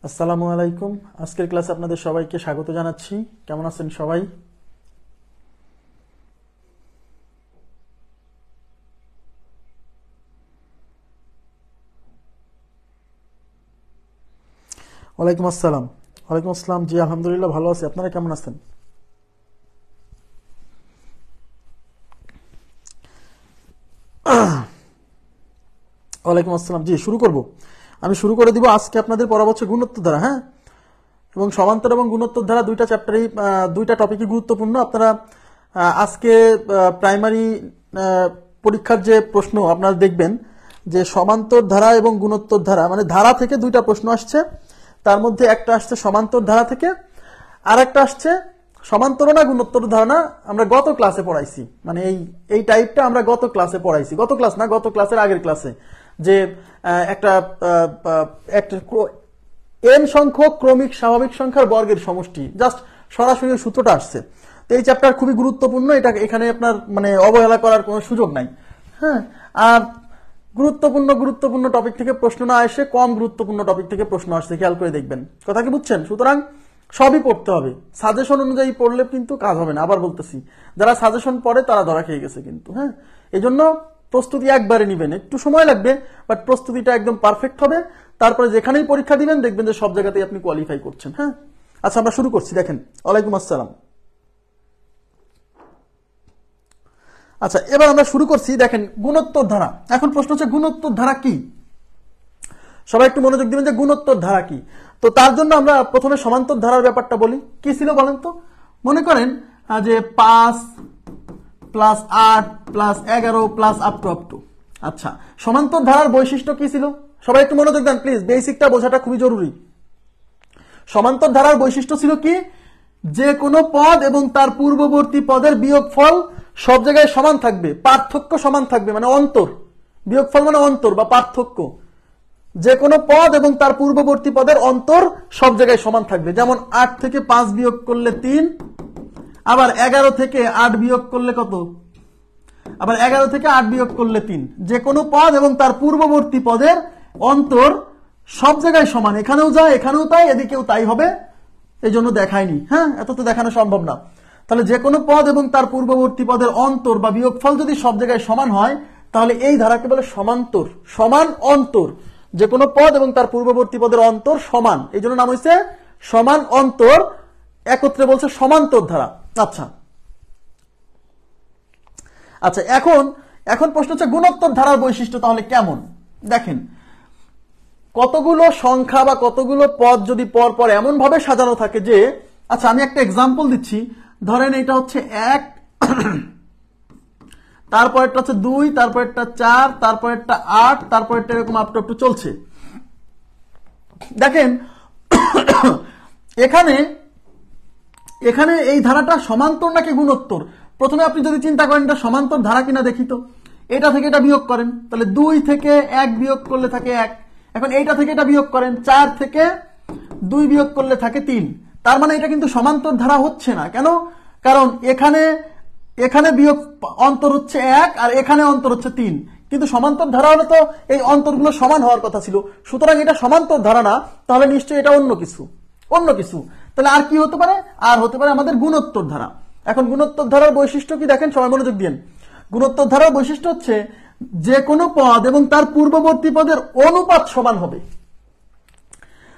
আসসালামু আলাইকুম। আজকের ক্লাসে আপনাদের সবাইকে স্বাগত জানাচ্ছি। কেমন আছেন সবাই? ওয়ালাইকুম আসসালাম। ওয়ালাইকুম আসসালাম। জি আলহামদুলিল্লাহ ভালো আছি। আপনারা কেমন আছেন? ওয়ালাইকুম আসসালাম। জি শুরু করব। আমি শুরু করে দিব। আজকে আপনাদের পড়াবো হচ্ছে গুণোত্তর ধারা, হ্যাঁ, এবং সমান্তর এবং গুণোত্তর ধারা দুইটা চ্যাপ্টারই দুইটা টপিকই গুরুত্বপূর্ণ। আপনারা আজকে প্রাইমারি পরীক্ষার যে প্রশ্ন আপনারা দেখবেন যে সমান্তর ধারা এবং গুণোত্তর ধারা, মানে ধারা থেকে দুইটা প্রশ্ন আসছে। তার মধ্যে একটা আসছে সমান্তর ধারা থেকে, আর একটা আসছে সমান্তর না গুণোত্তর ধারণা। আমরা গত ক্লাসে পড়াইছি, মানে এই টাইপটা আমরা গত ক্লাসে পড়াইছি। গত ক্লাস না, গত ক্লাসের আগের ক্লাসে, যে একটা এন সংখ্যক ক্রমিক স্বাভাবিক সংখ্যার বর্গের সমষ্টি, জাস্ট সরাসরি সূত্রটা আসছে। তো এই চ্যাপ্টার খুবই গুরুত্বপূর্ণ, এটা এখানে আপনার মানে অবহেলা করার কোনো সুযোগ নাই। হ্যাঁ, আর গুরুত্বপূর্ণ গুরুত্বপূর্ণ টপিক থেকে প্রশ্ন না এসে কম গুরুত্বপূর্ণ টপিক থেকে প্রশ্ন আসছে, খেয়াল করে দেখবেন। কথা কি বুঝছেন? সুতরাং সবই পড়তে হবে, সাজেশন অনুযায়ী পড়লে কিন্তু কাজ হবে না। আবার বলতেছি, যারা সাজেশন পড়ে তারা ধরা খেয়ে গেছে কিন্তু। হ্যাঁ, এই জন্য প্রস্তুতি একবারে নিবেন, একটু সময় লাগবে, বাট প্রস্তুতিটা একদম পারফেক্ট হবে। তারপরে যেখানেই পরীক্ষা দিবেন দেখবেন যে সব জায়গাতেই আপনি কোয়ালিফাই করছেন। হ্যাঁ, আচ্ছা আমরা শুরু করছি। দেখেন, ওয়ালাইকুম আসসালাম। আচ্ছা, এবার আমরা শুরু করছি। দেখেন, গুণোত্তর ধারা। এখন প্রশ্ন হচ্ছে গুণোত্তর ধারা কি? সবাই একটু মনোযোগ দিবেন যে গুণোত্তর ধারা কি। তো তার জন্য আমরা প্রথমে সমান্তর ধারার ব্যাপারটা বলি। কি ছিল বলেন তো? মনে করেন যে 5 plus 8 plus 11 plus up to. আচ্ছা, সমান্তর ধারার বৈশিষ্ট্য কি ছিল? সবাই একটু মনোযোগ দেন প্লিজ, বেসিকটা বোঝাটা খুবই জরুরি। সমান্তর ধারার বৈশিষ্ট্য ছিল কি? যে কোনো পদ এবং তার পূর্ববর্তী পদের বিয়োগফল সব জায়গায় সমান থাকবে, পার্থক্য সমান থাকবে, মানে অন্তর। বিয়োগফল মানে অন্তর বা পার্থক্য। যে কোনো পদ এবং তার পূর্ববর্তী পদের অন্তর সব জায়গায় সমান থাকবে। যেমন 8 থেকে 5 বিয়োগ করলে 3, আবার 11 থেকে 8 বিয়োগ করলে কত? আবার 11 থেকে 8 বিয়োগ করলে 3। যে কোনো পদ এবং তার পূর্ববর্তী পদের অন্তর সব জায়গায় সমান, এখানেও যায় এখানেও তাই, এদিকেও তাই হবে। এই জন্য দেখায়নি। হ্যাঁ, এত তো দেখানো সম্ভব না। তাহলে যে কোনো পদ এবং তার পূর্ববর্তী পদের অন্তর বা বিয়োগফল যদি সব জায়গায় সমান হয়, তাহলে এই ধারাকে বলে সমান্তর। সমান অন্তর, যে কোনো পদ এবং তার পূর্ববর্তী পদের অন্তর সমান, এই জন্য নাম হয়েছে সমান অন্তর, একত্রে বলছে সমান্তর ধারা। আচ্ছা আচ্ছা, এখন প্রশ্ন হচ্ছে গুণোত্তর ধারার বৈশিষ্ট্য তাহলে কেমন? দেখেন, কতগুলো সংখ্যা বা কতগুলো পদ যদি পর পর এমন ভাবে সাজানো থাকে যে, আচ্ছা আমি একটা এক্সাম্পল দিচ্ছি। ধরেন এটা হচ্ছে 1, তারপরেরটা হচ্ছে 2, তারপরেরটা 4, তারপরেরটা 8, তারপরেরটা এরকম আপ টু চলছে। দেখেন এখানে এখানে এই ধারাটা সমান্তর নাকি গুণোত্তর? প্রথমে আপনি যদি চিন্তা করেন এটা সমান্তর ধারা কিনা দেখি তো। এটা থেকে এটা বিয়োগ করেন, তাহলে 2 থেকে 1 বিয়োগ করলে থাকে 1। এখন এইটা থেকে এটা বিয়োগ করেন, 4 থেকে 2 বিয়োগ করলে থাকে 3। তার মানে এটা কিন্তু সমান্তর ধারা হচ্ছে না। কেন? কারণ এখানে বিয়োগ অন্তর হচ্ছে 1 আর এখানে অন্তর হচ্ছে 3। কিন্তু সমান্তর ধারা হলে তো এই অন্তরগুলো সমান হওয়ার কথা ছিল। সুতরাং এটা সমান্তর ধারা না, তাহলে নিশ্চয়ই এটা অন্য কিছু। তাহলে আর কি হতে পারে? আর হতে পারে আমাদের গুণোত্তর ধারা। এখন গুণোত্তর ধারার বৈশিষ্ট্য কি দেখেন, সবাই মনোযোগ দিন। গুণোত্তর ধারার বৈশিষ্ট্য হচ্ছে যে কোনো পদ এবং তার পূর্ববর্তী পদের অনুপাত সমান হবে।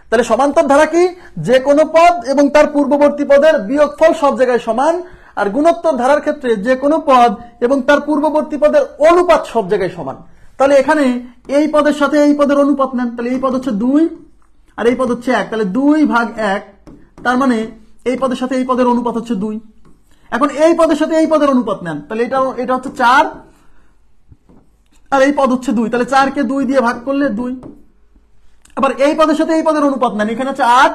তাহলে সমান্তর ধারা কি? যে কোনো পদ এবং তার পূর্ববর্তী পদের বিয়োগফল সব জায়গায় সমান। আর গুণোত্তর ধারার ক্ষেত্রে যে কোনো পদ এবং তার পূর্ববর্তী পদের অনুপাত সব জায়গায় সমান। তাহলে এখানে এই পদের সাথে এই পদের অনুপাত নেন, তাহলে এই পদ হচ্ছে 2 আর এই পদ হচ্ছে 1, তাহলে 2/1। তার মানে এই পদের সাথে এই পদের অনুপাত হচ্ছে 2। এখন এই পদের সাথে এই পদের অনুপাত নেন, তাহলে এটা হচ্ছে 4 আর এই পদ হচ্ছে 2, তাহলে 4 কে 2 দিয়ে ভাগ করলে 2। আবার এই পদের সাথে এই পদের অনুপাত নেন, এখানে হচ্ছে 8,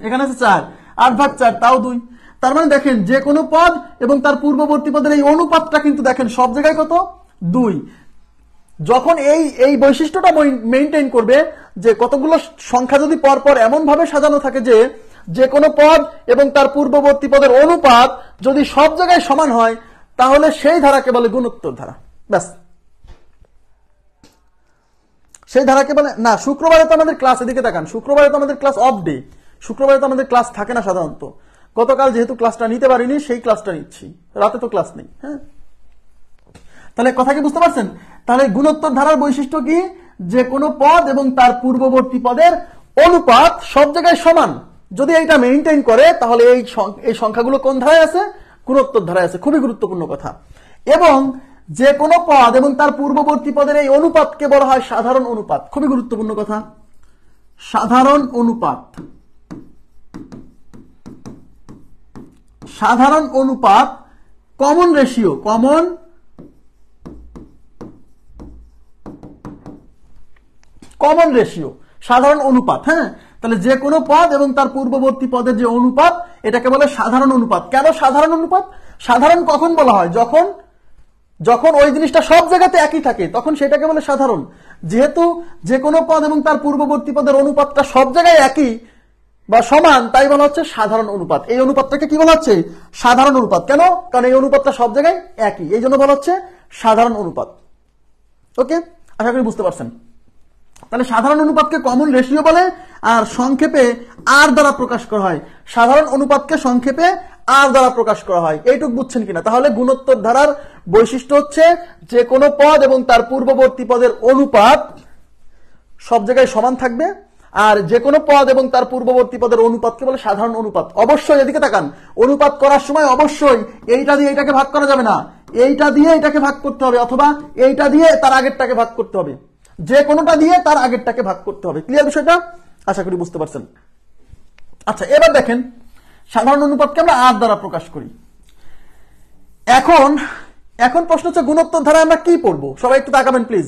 এখানে হচ্ছে 4, 8/4 তাও 2। তার মানে দেখেন যে কোনো পদ এবং তার পূর্ববর্তী পদের এই অনুপাতটা কিন্তু দেখেন সব জায়গায় কত? 2। যখন এই বৈশিষ্ট্যটা মেইনটেইন করবে যে কতগুলো সংখ্যা যদি পরপর এমন ভাবে সাজানো থাকে যে যে কোনো পদ এবং তার পূর্ববর্তী পদের অনুপাত যদি সব জায়গায় সমান হয়, তাহলে সেই ধারাকে বলে গুণোত্তর ধারা। ব্যাস, সেই ধারাকে বলে না। শুক্রবারে তো আমাদের ক্লাস, এদিকে তাকান, শুক্রবারে তো আমাদের ক্লাস অফ ডে, শুক্রবারে তো আমাদের ক্লাস থাকে না সাধারণত। গতকাল যেহেতু ক্লাসটা নিতে পারিনি সেই ক্লাসটা নিচ্ছি, রাতে তো ক্লাস নেই। হ্যাঁ, তাহলে কথা কি বুঝতে পারছেন? তাহলে গুণোত্তর ধারার বৈশিষ্ট্য কি? যে কোনো পদ এবং তার পূর্ববর্তী পদের অনুপাত সব জায়গায় সমান। যদি এইটা মেইনটেইন করে তাহলে এই সংখ্যাগুলো কোন ধারায় আছে? গুণোত্তর ধারায় আছে। খুবই গুরুত্বপূর্ণ কথা। এবং যে কোনো পদ এবং তার পূর্ববর্তী পদের এই অনুপাতকে বলা হয় সাধারণ অনুপাত। খুবই গুরুত্বপূর্ণ কথা, সাধারণ অনুপাত। সাধারণ অনুপাত, কমন রেশিও, কমন রেশিও, সাধারণ অনুপাত। হ্যাঁ, তাহলে যে কোনো পদ এবং তার পূর্ববর্তী পদের যে অনুপাত, এটাকে বলে সাধারণ অনুপাত। কেন সাধারণ অনুপাত? সাধারণ কখন বলা হয়? যখন ওই জিনিসটা সব জায়গাতে একই থাকে তখন সেটাকে বলে সাধারণ। যেহেতু যে কোনো পদ এবং তার পূর্ববর্তী পদের অনুপাতটা সব জায়গায় একই বা সমান, তাই বলা হচ্ছে সাধারণ অনুপাত। এই অনুপাতটাকে কি বলা হচ্ছে? সাধারণ অনুপাত। কেন? কারণ এই অনুপাতটা সব জায়গায় একই, এই জন্য বলা হচ্ছে সাধারণ অনুপাত। ওকে, আশা করি বুঝতে পারছেন। তাহলে সাধারণ অনুপাতকে কমন রেশিও বলে, আর সংক্ষেপে আর দ্বারা প্রকাশ করা হয়। সাধারণ অনুপাতকে সংক্ষেপে আর দ্বারা প্রকাশ করা হয়। এইটুকু বুঝছেন কিনা? তাহলে গুণোত্তর ধারার বৈশিষ্ট্য হচ্ছে যে কোনো পদ এবং তার পূর্ববর্তী পদের অনুপাত সব জায়গায় সমান থাকবে, আর যে কোনো পদ এবং তার পূর্ববর্তী পদের অনুপাতকে বলে সাধারণ অনুপাত। অবশ্যই এদিকে তাকান, অনুপাত করার সময় অবশ্যই এইটা দিয়ে এইটাকে ভাগ করা যাবে না, এইটা দিয়ে এটাকে ভাগ করতে হবে, অথবা এইটা দিয়ে তার আগেরটাকে ভাগ করতে হবে। যে কোনোটা দিয়ে তার আগেরটাকে ভাগ করতে হবে। ক্লিয়ার বিষয়টা? আশা করি বুঝতে পারছেন। আচ্ছা, এবার দেখেন সাধারণ অনুপাতকে আমরা আর দ্বারা প্রকাশ করি। এখন প্রশ্ন হচ্ছে গুণোত্তর ধারায় আমরা কি পড়বো? সবাই একটু তাকাবেন প্লিজ।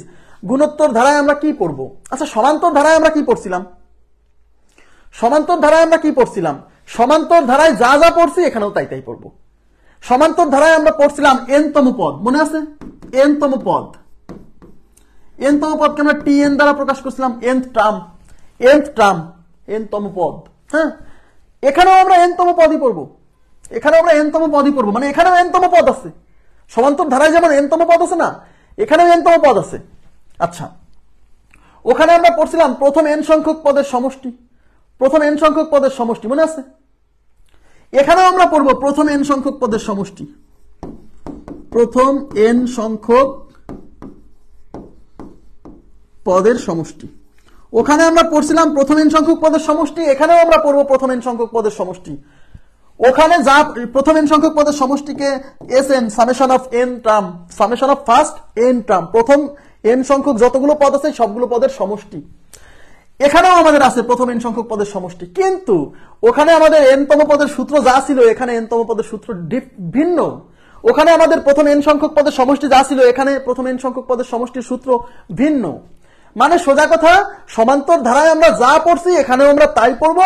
গুণোত্তর ধারায় আমরা কি পড়বো? আচ্ছা, সমান্তর ধারায় আমরা কি পড়ছিলাম? সমান্তর ধারায় আমরা কি পড়ছিলাম? সমান্তর ধারায় যা যা পড়ছি এখানেও তাই তাই পড়বো। সমান্তর ধারায় আমরা পড়ছিলাম এনতম পদ, মনে আছে? এনতম পদ, এনতম পদকে আমরা টিএন দ্বারা প্রকাশ করছিলাম। এনথ টার্ম, এনতম পদ। হ্যাঁ, এখানেও আমরা এনতম পদই পড়বো, এখানেও আমরা এনতম পদই পড়বো, মানে এখানেও এনতম পদ আছে। সমান্তর ধারায় যেমন এনতম পদ আছে না, এখানেও এনতম পদ আছে। আচ্ছা, ওখানে আমরা পড়ছিলাম প্রথম এন সংখ্যক পদের সমষ্টি, প্রথম এন সংখ্যক পদের সমষ্টি, মনে আছে? এখানেও আমরা পড়বো প্রথম এন সংখ্যক পদের সমষ্টি, প্রথম এন সংখ্যক পদের সমষ্টি। ওখানে আমরা পড়ছিলাম প্রথম এন সংখ্যক পদের সমষ্টি, এখানেও আমরা পড়বো প্রথম এন সংখ্যক পদের সমষ্টি। ওখানে যা প্রথম এন সংখ্যক পদের সমষ্টিকে S N, summation of N term, summation of first N term, প্রথম এন সংখ্যক যতগুলো পদ আছে সবগুলো পদের সমষ্টি। এখানেও আমাদের আছে প্রথম এন সংখ্যক পদের সমষ্টি, কিন্তু ওখানে আমাদের এনতম পদের সূত্র যা ছিল এখানে এনতম পদের সূত্র ভিন্ন। ওখানে আমাদের প্রথম এন সংখ্যক পদের সমষ্টি যা ছিল এখানে প্রথম এন সংখ্যক পদের সমষ্টির সূত্র ভিন্ন। মানে সোজা কথা, সমান্তর ধারায় আমরা যা পড়ছি এখানেও আমরা তাই পড়বো,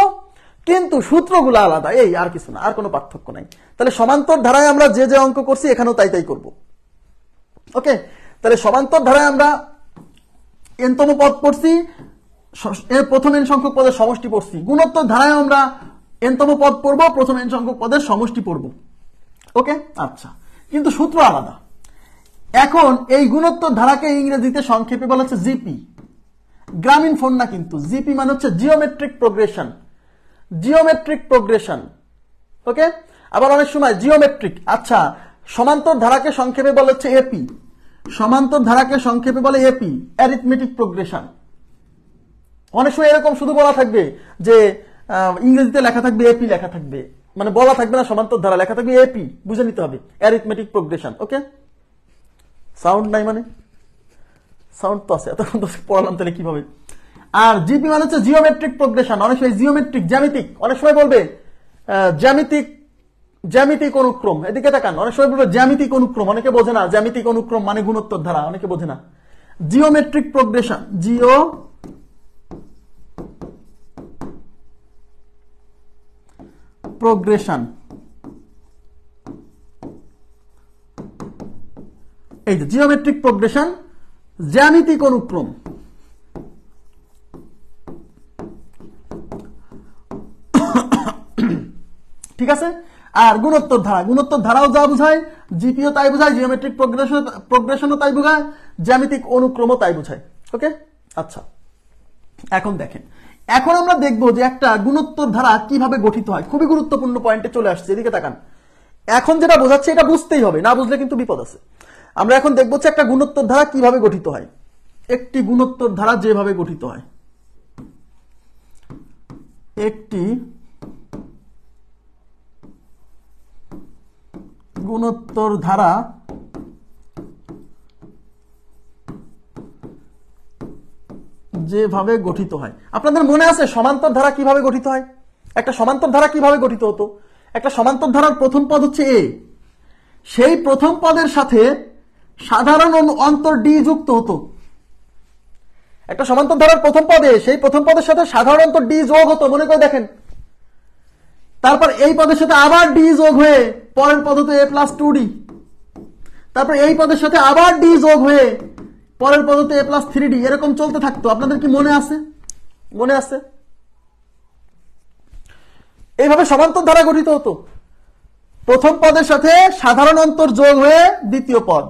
কিন্তু সূত্রগুলো আলাদা, এই আর কিছু না, আর কোনো পার্থক্য নাই। তাহলে সমান্তর ধারায় আমরা যে যে অঙ্ক করছি এখানেও তাই তাই করবো। ওকে, তাহলে সমান্তর ধারায় আমরা এনতম পদ পড়ছি, প্রথম এন সংখ্যক পদের সমষ্টি পড়ছি। গুণোত্তর ধারায় আমরা এনতম পদ পড়বো, প্রথম এন সংখ্যক পদের সমষ্টি পড়বো। ওকে, আচ্ছা, কিন্তু সূত্র আলাদা। এখন এই গুণোত্তর ধারাকে ইংরেজিতে সংক্ষেপে বলা হচ্ছে জিপি, গ্রামীণ ফোন না কিন্তু। জিপি মানে হচ্ছে জিওমেট্রিক প্রোগ্রেশন, জিওমেট্রিক প্রোগ্রেশন। ওকে, আবার অনেক সময় জিওমেট্রিক। আচ্ছা, সমান্তর ধারাকে সংক্ষেপে বলা হচ্ছে এপি, সমান্তর ধারাকে সংক্ষেপে বলে এপি, অ্যারিথমেটিক প্রোগ্রেশন। অনেক সময় এরকম শুধু বলা থাকবে যে ইংরেজিতে লেখা থাকবে এপি লেখা থাকবে, মানে বলা থাকবে না সমান্তর ধারা, লেখা থাকবে এপি, বুঝে নিতে হবে, অ্যারিথমেটিক প্রোগ্রেশন। ওকে, সাউন্ড নাই মানে? সাউন্ড তো আছে, এতক্ষণ তো পড়ালাম, তাহলে কিভাবে? আর জিপি মানে হচ্ছে জিওমেট্রিক প্রোগ্রেশন। অনেক সময় জিওমেট্রিক, জ্যামিতিক, অনেক সময় বলবে জ্যামিতিক, জ্যামিতিক অনুক্রম। এদিকে তাকান, অনেক সময় বলবে জ্যামিতিক অনুক্রম, অনেকে বোঝে না জ্যামিতিক অনুক্রম মানে গুণোত্তর ধারা, অনেকে বোঝে না। জিওমেট্রিক প্রোগ্রেশন, জিও প্রোগ্রেশন, এই যে জিওমেট্রিক প্রোগ্রেশন, জ্যামিতিক অনুক্রম। ঠিক আছে। আর গুণোত্তর ধারা, গুণোত্তর ধারাও যা বোঝায়, জিপিও তাই বোঝায়, জিওমেট্রিক প্রোগ্রেশনও তাই বোঝায়, জ্যামিতিক অনুক্রমও তাই বোঝায়। ওকে, আচ্ছা, এখন দেখেন, এখন আমরা দেখবো যে একটা গুণোত্তর ধারা কিভাবে গঠিত হয়। খুবই গুরুত্বপূর্ণ পয়েন্টে চলে আসছে, এদিকে তাকান। এখন যেটা বোঝাচ্ছে এটা বুঝতেই হবে, না বুঝলে কিন্তু বিপদ আছে। আমরা এখন দেখবো যে একটা গুণোত্তর ধারা কিভাবে গঠিত হয়। একটি গুণোত্তর ধারা যেভাবে গঠিত হয়, একটি গুণোত্তর ধারা যেভাবে গঠিত হয়। আপনাদের মনে আছে সমান্তর ধারা কিভাবে গঠিত হয়? একটা সমান্তর ধারা কিভাবে গঠিত হতো? একটা সমান্তর ধারার প্রথম পদ হচ্ছে এ, সেই প্রথম পদের সাথে সাধারণ অন্তর ডি যুক্ত হতো। একটা সমান্তর ধারার প্রথম পদে সেই প্রথম পদের সাথে সাধারণ অন্তর ডি যোগ হতো, মনে করে দেখেন। তারপর এই পদের সাথে আবার ডি যোগ হয়ে পরের পদ হতো এ প্লাস 2d। তারপর এই পদের সাথে আবার ডি যোগ হয়ে পরের পদ হতো এ প্লাস 3d। এরকম চলতে থাকতো। আপনাদের কি মনে আছে? মনে আছে? এইভাবে সমান্তর ধারা গঠিত হতো। প্রথম পদের সাথে সাধারণ অন্তর যোগ হয়ে দ্বিতীয় পদ,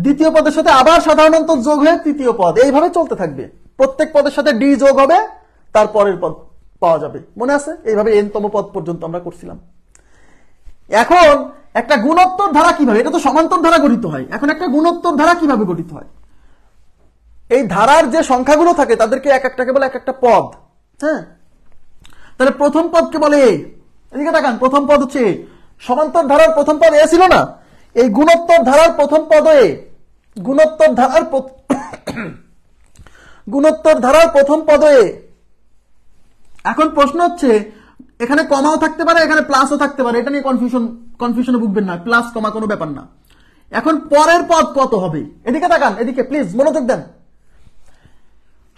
দ্বিতীয় পদের সাথে আবার সাধারণ অন্তর যোগ হয়ে তৃতীয় পদ, এইভাবে চলতে থাকবে। প্রত্যেক পদের সাথে ডি যোগ হবে, তার পরের পদ পাওয়া যাবে। মনে আছে? এইভাবে এনতম পদ পর্যন্ত আমরা করছিলাম। এখন একটা গুণোত্তর ধারা কিভাবে, এটা তো সমান্তর ধারা গঠিত হয়, এখন একটা গুণোত্তর ধারা কিভাবে গঠিত হয়? এই ধারার যে সংখ্যাগুলো থাকে তাদেরকে এক একটাকে বলে এক একটা পদ। হ্যাঁ, তাহলে প্রথম পদকে বলে এ। এদিকে তাকান, প্রথম পদ হচ্ছে এ। সমান্তর ধারার প্রথম পদ এ ছিল না? এই গুণোত্তর ধারার প্রথম পদ এ। গুণোত্তর ধারার প্রথম পদ এ। এখন প্রশ্ন হচ্ছে, এখানে কমাও থাকতে পারে, এখানে প্লাসও থাকতে পারে, এটা নিয়ে কনফিউশনে ভুগবেন না। প্লাস কমা কোনো ব্যাপার না। এখন পরের পদ কত হবে? এদিকে তাকান, এদিকে প্লিজ মনোযোগ দেন।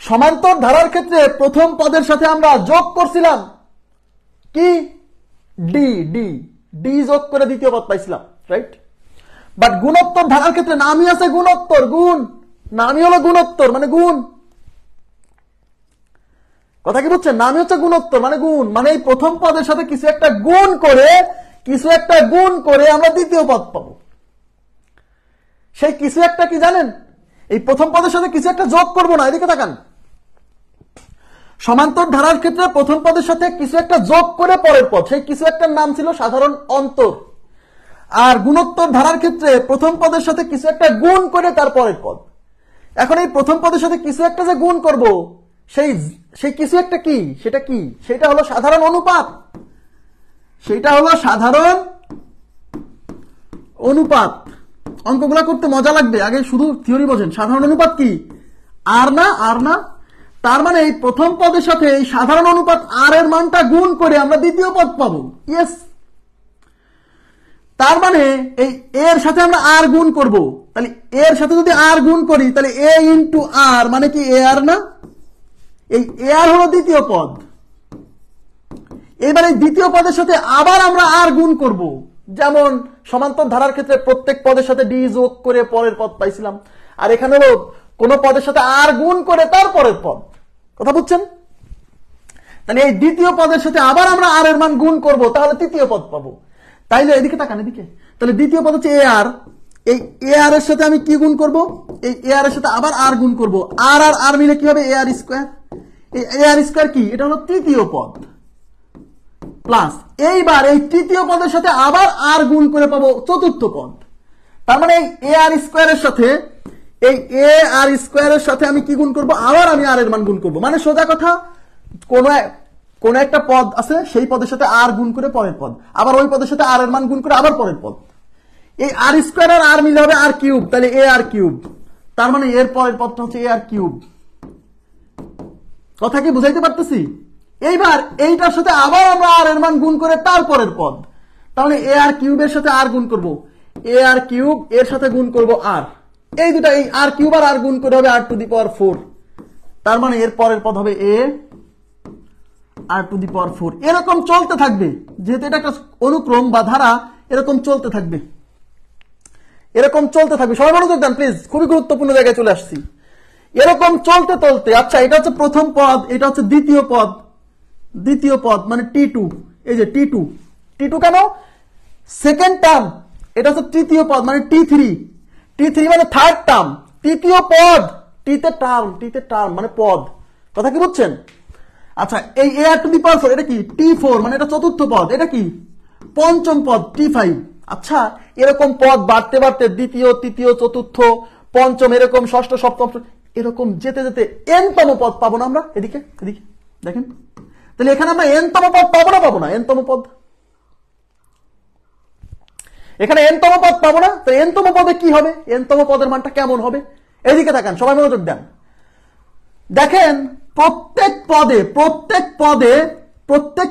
সমান্তর ধারার ক্ষেত্রে প্রথম পদের সাথে আমরা যোগ করছিলাম কি? ডি। ডি ডি যোগ করে দ্বিতীয় পদ পাইছিলাম, রাইট? বাট গুণোত্তর ধারার ক্ষেত্রে নামই আছে গুণোত্তর, গুণ। নামই হলো গুণোত্তর মানে গুণ। কথা কি বুঝছেন? নামই হচ্ছে গুণোত্তর মানে গুণ। মানে এই প্রথম পদের সাথে কিছু একটা গুণ করে আমরা দ্বিতীয় পদ পাবো। সেই কিছু একটা কি জানেন? এই প্রথম পদের সাথে কিছু একটা যোগ করবো না। এদিকে তাকান, সমান্তর ধারার ক্ষেত্রে প্রথম পদের সাথে কিছু একটা যোগ করে পরের পদ, সেই কিছু একটার নাম ছিল সাধারণ অন্তর। আর গুণোত্তর ধারার ক্ষেত্রে প্রথম পদের সাথে কিছু একটা গুণ করে তার পরের পদ। এখন এই প্রথম পদের সাথে কিছু একটা যে গুণ করব, সেই কিছু একটা কি? সেটা কি? সেটা হলো সাধারণ অনুপাত। সেটা হলো সাধারণ অনুপাত। অঙ্কগুলা করতে মজা লাগবে, আগে শুধু থিওরি বোঝেন। সাধারণ অনুপাত কি? আর না, আর না। তার মানে এই প্রথম পদের সাথে এই সাধারণ অনুপাত আর এর মানটা গুণ করে আমরা দ্বিতীয় পদ পাবো। ইয়েস। তার মানে এই এর সাথে আমরা আর গুণ করব। তাহলে এর সাথে যদি আর গুণ করি তাহলে এ ইন্টু আর মানে কি এ আর না? এই এ আর হলো দ্বিতীয় পদ। এবার এই দ্বিতীয় পদের সাথে আবার আমরা আর গুণ করব। যেমন সমান্তর ধারার ক্ষেত্রে প্রত্যেক পদের সাথে ডি যোগ করে পরের পদ পাইছিলাম। আর এখানে হলো কোন পদের সাথে আর গুণ করে তার পরের পদ। কথা বুঝছেন? তাহলে এই দ্বিতীয় পদের সাথে আবার আমরা আর এর মান গুণ করব, তাহলে তৃতীয় পদ পাবো। তাইলে এদিকে তাকান, এদিকে। তাহলে দ্বিতীয় পদ হচ্ছে এ আর। এই এ আর এর সাথে আমি কি গুণ করব? এই এ আর এর সাথে আবার আর গুণ করব। আর আর আর মিলে কি হবে? A R square. এই এ আর স্কয়ার কি? এটা হলো তৃতীয় পদ। প্লাস এইবার এই তৃতীয় পদের সাথে আবার আর গুণ করে পাবো চতুর্থ পদ। তার মানে এই এ আর স্কয়ারের সাথে এই এ আর স্কয়ারের সাথে আমি কি গুণ করব? আবার আমি আর এর মান গুণ করব। মানে সোজা কথা, কোন একটা পদ আছে, সেই পদের সাথে আর গুণ করে পরের পদ, আবার ওই পদের সাথে আর এর মান গুণ করে আবার পরের পদ। এই আর স্কয়ার আর আর মিলে হবে আর কিউব। তাহলে এ আর কিউব। তার মানে এর পরের পদটা হচ্ছে এ আর কিউব। কথা কি বুঝাইতে পারতেছি? এইবার এইটার সাথে আবার আমরা আর এর মান গুণ করে তারপরের পদ। তাহলে এ আর কিউবের সাথে আর গুণ করব, এ আর কিউব এর সাথে গুণ করব আর। এই দুটা, এই আর কিউব আর গুণ করে হবে আর টু দি পাওয়ার 4। তার মানে এর পরের পদ হবে A R to the power 4। এরকম চলতে থাকবে, যেহেতু এটা একটা অনুক্রম বা ধারা, এরকম চলতে থাকবে, এরকম চলতে থাকবে। সবাই মনোযোগ দেন প্লিজ, খুবই গুরুত্বপূর্ণ জায়গায় চলে আসছি। এরকম চলতে চলতে, আচ্ছা এটা হচ্ছে প্রথম পদ, এটা হচ্ছে দ্বিতীয় পদ। দ্বিতীয় পদ মানে T2। এই যে T2, T2 কেন? Second term. এটা হচ্ছে তৃতীয় পদ মানে T3। T3 মানে থার্ড টার্ম, তৃতীয় পদ। টিতে টার্ম মানে পদ, কথা কি বুঝছেন? আচ্ছা, এই a r to the power 4 এটা কি t4, মানে এটা চতুর্থ পদ, এটা কি পঞ্চম পদ t5। আচ্ছা, এরকম পদ বাড়তে বাড়তে দ্বিতীয়, তৃতীয়, চতুর্থ, পঞ্চম, এরকম ষষ্ঠ, সপ্তম, এরকম যেতে যেতে n-তম পদ পাবো না আমরা। এদিকে দেখেন, তাহলে এখানে আমরা n-তম পদ পাবো না n-তম পদ, এখানে n-তম পদ পাবো না। তো n-তম পদে কি হবে, n-তম পদের মানটা কেমন হবে? এদিকে তাকান, সবাই মনোযোগ দেন। দেখেন প্রত্যেক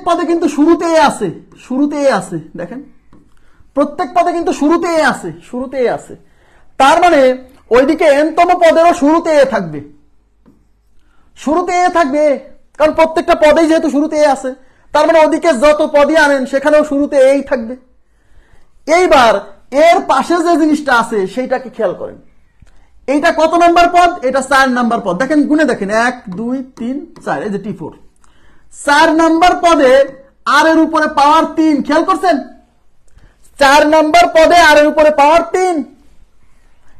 পদে কিন্তু শুরুতে এ আছে, দেখেন প্রত্যেক পদে কিন্তু শুরুতে এ আছে, তার মানে ওইদিকে n-তম পদেরও শুরুতে এ থাকবে, কারণ প্রত্যেকটা পদেই যেহেতু শুরুতে এ আছে, তার মানে ওদিকে যত পদই আনেন সেখানেও শুরুতে এই থাকবে। এইবার এর পাশে যে জিনিসটা আছে সেইটাকে খেয়াল করেন, এইটা কত নাম্বার পদ? এটা 4 নাম্বার পদ। দেখেন গুণে দেখেন, 1 2 3 4, এই যে t4, 4 নাম্বার পদে আর এর উপরে পাওয়ার 3, খেয়াল করছেন? 4 নাম্বার পদে আর এর উপরে পাওয়ার 3,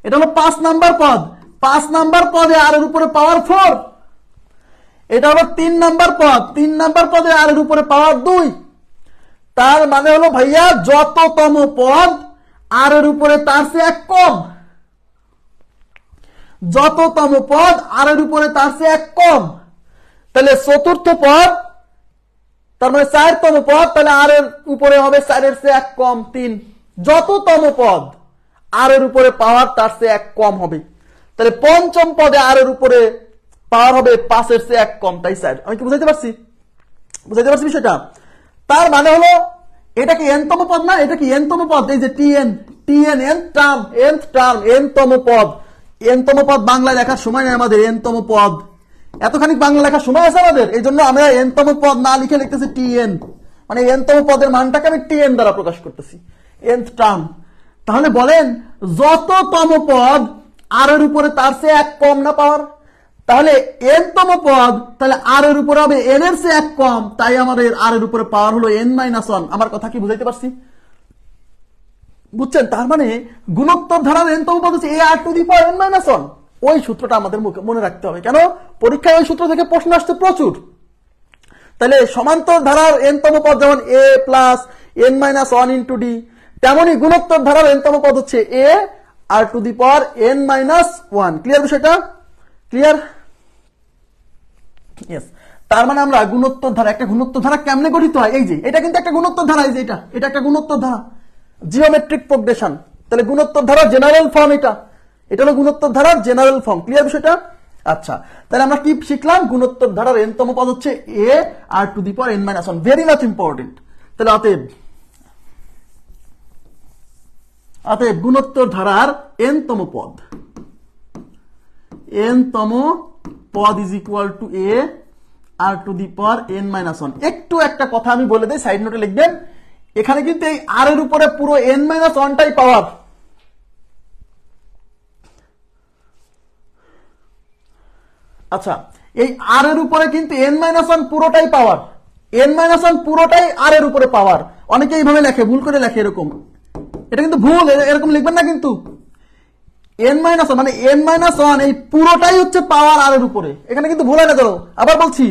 এটা হলো 5 নাম্বার পদ। 5 নাম্বার পদে আর এর উপরে পাওয়ার 4, এটা হলো 3 নাম্বার পদ। 3 নাম্বার পদে আর এর উপরে পাওয়ার 2, তার মানে হলো ভাইয়া যততম পদ আর এর উপরে তার চেয়ে 1 কম, যততম পদ আর এর উপরে তার চেয়ে 1 কম। তাহলে চতুর্থ পদ, তার মানে 4তম পদ, তাহলে আর এর উপরে হবে 4 এর চেয়ে 1 কম 3, যততম পদ আর এর উপরে পাওয়ার তার চেয়ে 1 কম হবে। তাহলে পঞ্চম পদে আর এর উপরে পাওয়ার হবে 5 এর চেয়ে 1 কম, তাই 4। আমি কি বুঝাইতে পারছি বিষয়টা? তার মানে হলো এটা কি n-তম পদ না? এটা কি n-তম পদ? এই যে n-তম পদ। n-তম পদ বাংলা লেখার সময় নেই আমাদের, n-তম পদ এতখানি বাংলা লেখার সময় আছে আমাদের, এই জন্য আমরা n-তম পদ না লিখে লিখতেছি tn, মানে n-তম পদের মানটাকে আমি tn দ্বারা প্রকাশ করতেছি, nth টার্ম। তাহলে বলেন যততম পদ আর এর উপরে তার চেয়ে 1 কম না পাওয়ার, তাহলে n-তম পদ, তাহলে আর এর উপরে হবে n এর চেয়ে 1 কম, তাই আমাদের আর এর উপরে পাওয়ার হলো n-1। আমার কথা কি বুঝাইতে পারছি? বুঝছেন? তার মানে গুণোত্তর ধারার n-তম পদ হচ্ছে a r to the power n-1। ওই সূত্রটা আমাদের মনে রাখতে হবে, কেন পরীক্ষায় ওই সূত্র থেকে প্রশ্ন আসছে প্রচুর। তাহলে সমান্তর ধারার n-তম পদ যেমন a plus n-1 into d, তেমনই গুণোত্তর ধারার n-তম পদ হচ্ছে a r to the power n-1। Clear বিষয়টা? ক্লিয়ার? ইয়েস। তার মানে আমরা গুণোত্তর ধারা, একটা গুণোত্তর ধারা কেমনে গঠিত হয়, এই যে এটা কিন্তু একটা গুণোত্তর ধারা, এই যে এটা একটা গুণোত্তর ধারা, জিওমেট্রিক প্রোগ্রেশন। তাহলে গুণোত্তর ধারা জেনারেল ফর্ম, এটা হলো গুণোত্তর ধারার জেনারেল ফর্ম। ক্লিয়ার বিষয়টা? আচ্ছা, তাহলে আমরা কি শিখলাম? গুণোত্তর ধারার n-তম পদ হচ্ছে a r to the power n-1, very much important. তাহলে অতএব গুণোত্তর ধারার n-তম পদ is equal two a r to the power n-1। একটু একটা কথা আমি বলে দেই, সাইড নোটে লিখবেন, এখানে কিন্তু এই r এর উপরে পুরো n-1টাই পাওয়ার। আচ্ছা, এই r এর উপরে কিন্তু n-1 পুরোটাই পাওয়ার, n-1 পুরোটাই r এর উপরে পাওয়ার। অনেকে এইভাবে লেখে, ভুল করে লেখে এরকম, এটা কিন্তু ভুল, এরকম লিখবেন না কিন্তু। n-1 মানে n-1 এই পুরোটাই হচ্ছে পাওয়ার r এর উপরে, এখানে কিন্তু ভুল হয় না। ধরো আবার বলছি,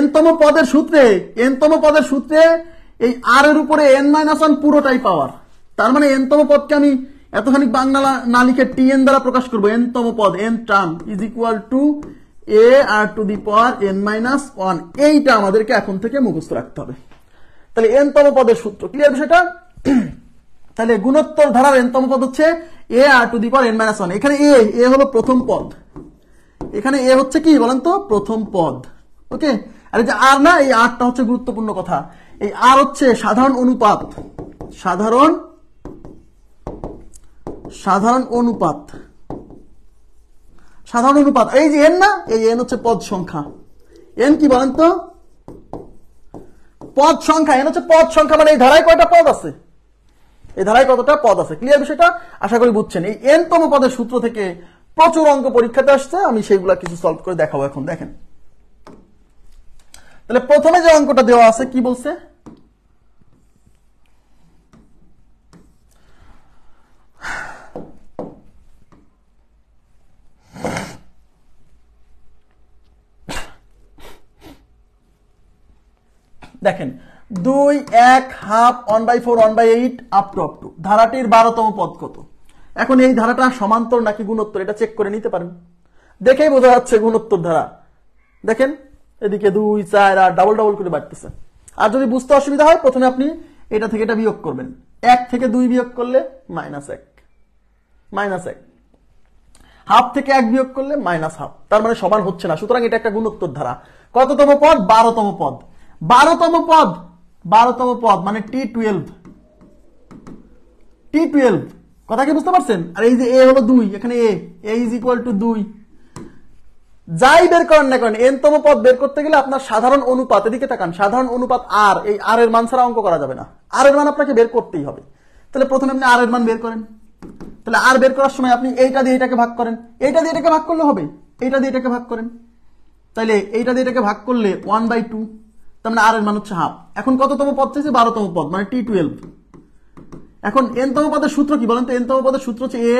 n-তম পদের সূত্রে এই r এর উপরে n-1 পুরোটাই পাওয়ার, তার মানে n-তম পদকে আমি এতখানি বাংলা না লিখে tn দ্বারা প্রকাশ করবো। n-তম পদ, n term is equal two a r to the power n-1। এইটা আমাদেরকে এখন থেকে মুখস্থ রাখতে হবে। তাহলে n-তম পদের সূত্র, ক্লিয়ার বিষয়টা? তাহলে গুণোত্তর ধারার n-তম পদ হচ্ছে a r to the power n-1। এখানে a হলো প্রথম পদ, এখানে a হচ্ছে কি বলেন তো? প্রথম পদ। ওকে, আর এই যে r না, এই rটা হচ্ছে গুরুত্বপূর্ণ কথা। এই r হচ্ছে সাধারণ অনুপাত, সাধারণ অনুপাত। এই যে n না, এই n হচ্ছে পদ সংখ্যা। n কি বলেন তো? পদ সংখ্যা। n হচ্ছে পদ সংখ্যা, মানে এই ধারায় কয়টা পদ আছে, এই ধারায় কতটা পদ আছে। ক্লিয়ার বিষয়টা? আশা করি বুঝছেন। এই n-তম পদের সূত্র থেকে প্রচুর অঙ্ক পরীক্ষাতে আসছে, আমি সেইগুলা কিছু সলভ করে দেখাবো এখন। দেখেন, তাহলে প্রথমে যে অঙ্কটা দেওয়া আছে কি বলছে? দেখেন 2 1 হাফ 1/4 1/8 আপ টু ধারাটির 12তম পদ কত। এখন এই ধারাটা সমান্তর নাকি গুণোত্তর এটা চেক করে নিতে পারেন, দেখেই বোঝা যাচ্ছে গুণোত্তর ধারা। দেখেন এদিকে 2 4 আর ডাবল ডাবল করে বাড়তেছে। আর যদি বুঝতে অসুবিধা হয় প্রথমে আপনি এটা থেকে এটা বিয়োগ করবেন, 1 থেকে 2 বিয়োগ করলে -1, হাফ থেকে 1 বিয়োগ করলে -হাফ, তার মানে সমান হচ্ছে না, সুতরাং এটা একটা গুণোত্তর ধারা। কততম পদ? 12তম পদ। 12তম পদ মানে T12 কথা কি বুঝতে পারছেন? আর এই যে a হলো 2, এখানে a ইজ ইকুয়াল টু 2। যাই বের করেন না করেন n তম পদ বের করতে গেলে আপনার সাধারণ অনুপাত, এদিকে তাকান, সাধারণ অনুপাত r, এই r এর মান ছাড়া অঙ্ক করা যাবে না, r এর মান আপনাকে বের করতেই হবে। তাহলে প্রথমে আপনি r এর মান বের করেন, তাহলে r বের করার সময় আপনি এইটা দিয়ে এটাকে ভাগ করেন, এইটা দিয়ে এটাকে ভাগ করলে হবে, এইটা দিয়ে এটাকে ভাগ করেন, তাহলে এইটা দিয়ে এটাকে ভাগ করলে 1/2, তার মানে r এর মান হচ্ছে হাফ। এখন কততম পদ চাইছে? 12তম পদ মানে T12। এখন n তম পদের সূত্র কি বলেন তো? n তম পদের সূত্র হচ্ছে a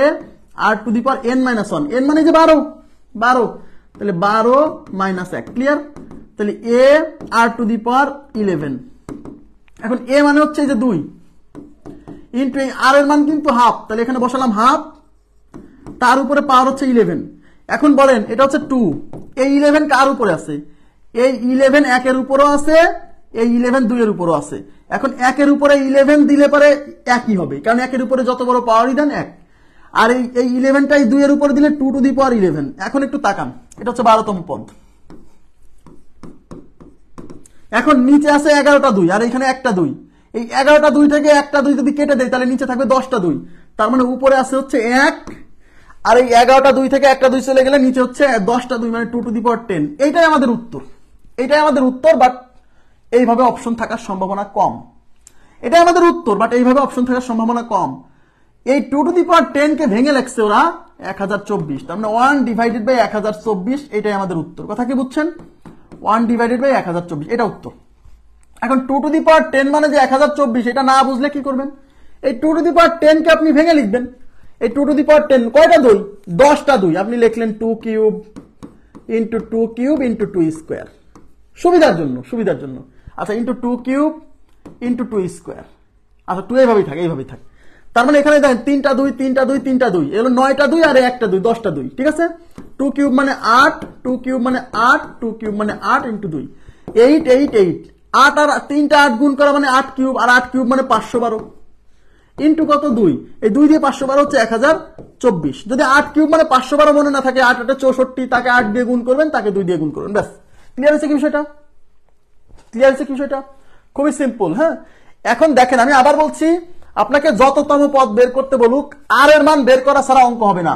r to the power n - 1, n মানে যে 12, তাহলে 12 - 1, ক্লিয়ার? তাহলে a r টু দি পাওয়ার 11। এখন a মানে হচ্ছে এই যে 2 ইনটু এই r এর মান কিন্তু হাফ, তাহলে এখানে বসালাম হাফ, তার উপরে পাওয়ার হচ্ছে 11। এখন বলেন এটা হচ্ছে 2, এই 11 কার উপরে আছে? এই 11 1 এর উপরও আছে, এই 11 2 এর উপরও আছে। এখন 1 এর উপরে 11 দিলে পরে একই হবে, কারণ 1 এর উপরে যত বড় পাওয়ারই দেন 1, আর এই 11টাই 2 এর উপরে দিলে 2 টু দি পাওয়ার 11। এখন একটু তাকান, এটা হচ্ছে 12তম পদ। এখন নিচে আছে 11টা 2 আর এখানে একটা 2, এই 11টা 2 থেকে একটা 2 যদি কেটে দেয় তাহলে নিচে থাকবে 10টা 2, তার মানে উপরে আছে হচ্ছে 1, আর এই 11টা 2 থেকে একটা 2 চলে গেলে নিচে হচ্ছে 10টা 2 মানে 2 টু দি পাওয়ার 10। এইটাই আমাদের উত্তর, বাট এইভাবে অপশন থাকার সম্ভাবনা কম। এটাই আমাদের উত্তর, বাট এইভাবে অপশন থাকার সম্ভাবনা কম। এই 2 টু দি পাওয়ার 10 কে ভেঙে লেখছে ওরা 1024, তার মানে 1/1024, এটাই আমাদের উত্তর। কথা কি বুঝছেন? 1/1024 এটা উত্তর। এখন 2 টু দি পাওয়ার 10 মানে যে 1024, এটা না বুঝলে কি করবেন? এই 2 টু দি পাওয়ার 10 কে আপনি ভেঙে লিখবেন। এই 2 টু দি পাওয়ার 10 কয়টা 2? 10টা 2, আপনি লিখলেন 2 cube into 2 cube into 2 square, সুবিধার জন্য। আচ্ছা, ইনটু 2 কিউব ইনটু 2 স্কয়ার। আচ্ছা 2 এইভাবেই থাকে। তার মানে এখানে দেখেন 3টা 2 3টা 2 3টা 2, এগুলো 9টা 2 আর একটা 2, 10টা 2, ঠিক আছে? 2 কিউব মানে 8, 2 কিউব মানে 8, 2 কিউব মানে 8 ইনটু 2, 8 8 8, 8 আর 3টা 8 গুণ করা মানে 8 কিউব, আর 8 কিউব মানে 512 ইনটু কত? 2, এই 2 দিয়ে 512 হচ্ছে 1024। যদি 8 কিউব মানে 512 মনে না থাকে, 8 8 64, তাকে 8 দিয়ে গুণ করবেন, তাকে 2 দিয়ে গুণ করবেন, ব্যাস। ক্লিয়ার হয়েছে কি বিষয়টা? খুবই সিম্পল। হ্যাঁ, এখন দেখেন আমি আবার বলছি, আপনাকে যততম পদ বের করতে বলুক, আর এর মান বের করা ছাড়া অঙ্ক হবে না।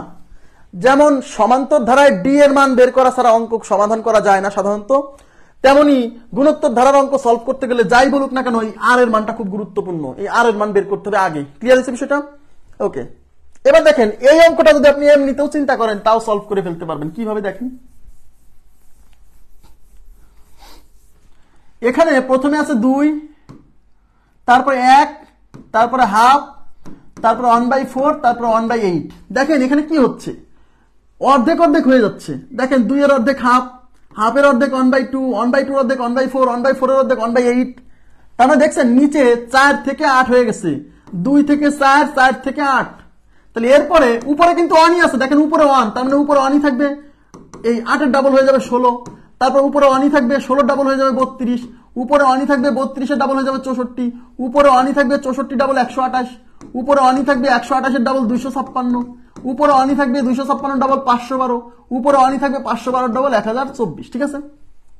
যেমন সমান্তর ধারায় ডি এর মান বের করা ছাড়া অঙ্ক সমাধান করা যায় না সাধারণত, তেমনি গুণোত্তর ধারার অঙ্ক সলভ করতে গেলে যাই বলুক না কেন, এই আর এর মানটা খুব গুরুত্বপূর্ণ, এই আর এর মান বের করতে হবে আগে। ক্লিয়ার হয়েছে বিষয়টা? ওকে, এবার দেখেন এই অঙ্কটা যদি আপনি এমনিতেও চিন্তা করেন তাও সলভ করে ফেলতে পারবেন। কিভাবে দেখেন, এখানে প্রথমে আছে 2, তারপরে 1, তারপরে হাফ, তারপরে 1/4, তারপরে 1/8। দেখেন এখানে কি হচ্ছে, অর্ধেক হয়ে যাচ্ছে। দেখেন 2 এর অর্ধেক হাফ, হাফের অর্ধেক 1/2, 1/2 এর অর্ধেক 1/4, 1/4 এর অর্ধেক 1/8। তার মানে দেখছেন নিচে 4 থেকে 8 হয়ে গেছে, 2 থেকে 4, 4 থেকে 8। তাহলে এরপরে উপরে কিন্তু 1ই আছে, দেখেন উপরে 1, তার মানে উপরে 1ই থাকবে, এই 8 এর ডাবল হয়ে যাবে 16, তারপর উপরে 1ই থাকবে, 16 ডাবল হয়ে যাবে 32, উপরে 1ই থাকবে, 32 এর ডাবল হয়ে যাবে 64, উপরে 1ই থাকবে, 64 ডাবল 128, উপরে 1ই থাকবে, 128 এর ডাবল 256, উপরে 1ই থাকবে, 256 ডাবল 512, উপরে 1ই থাকবে, 512 ডাবল 1024। ঠিক আছে,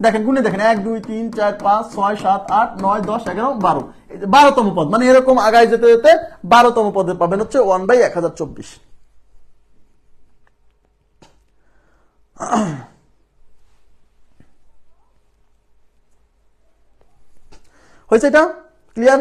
দেখেন গুণে দেখেন 1 2 3 4 5 6 7 8 9 10 11 12, এই যে 12তম পদ, মানে এরকম আগায় যেতে যেতে 12তম পদে পাবেন হচ্ছে 1/1024। হয়েছে? এটা ক্লিয়ার?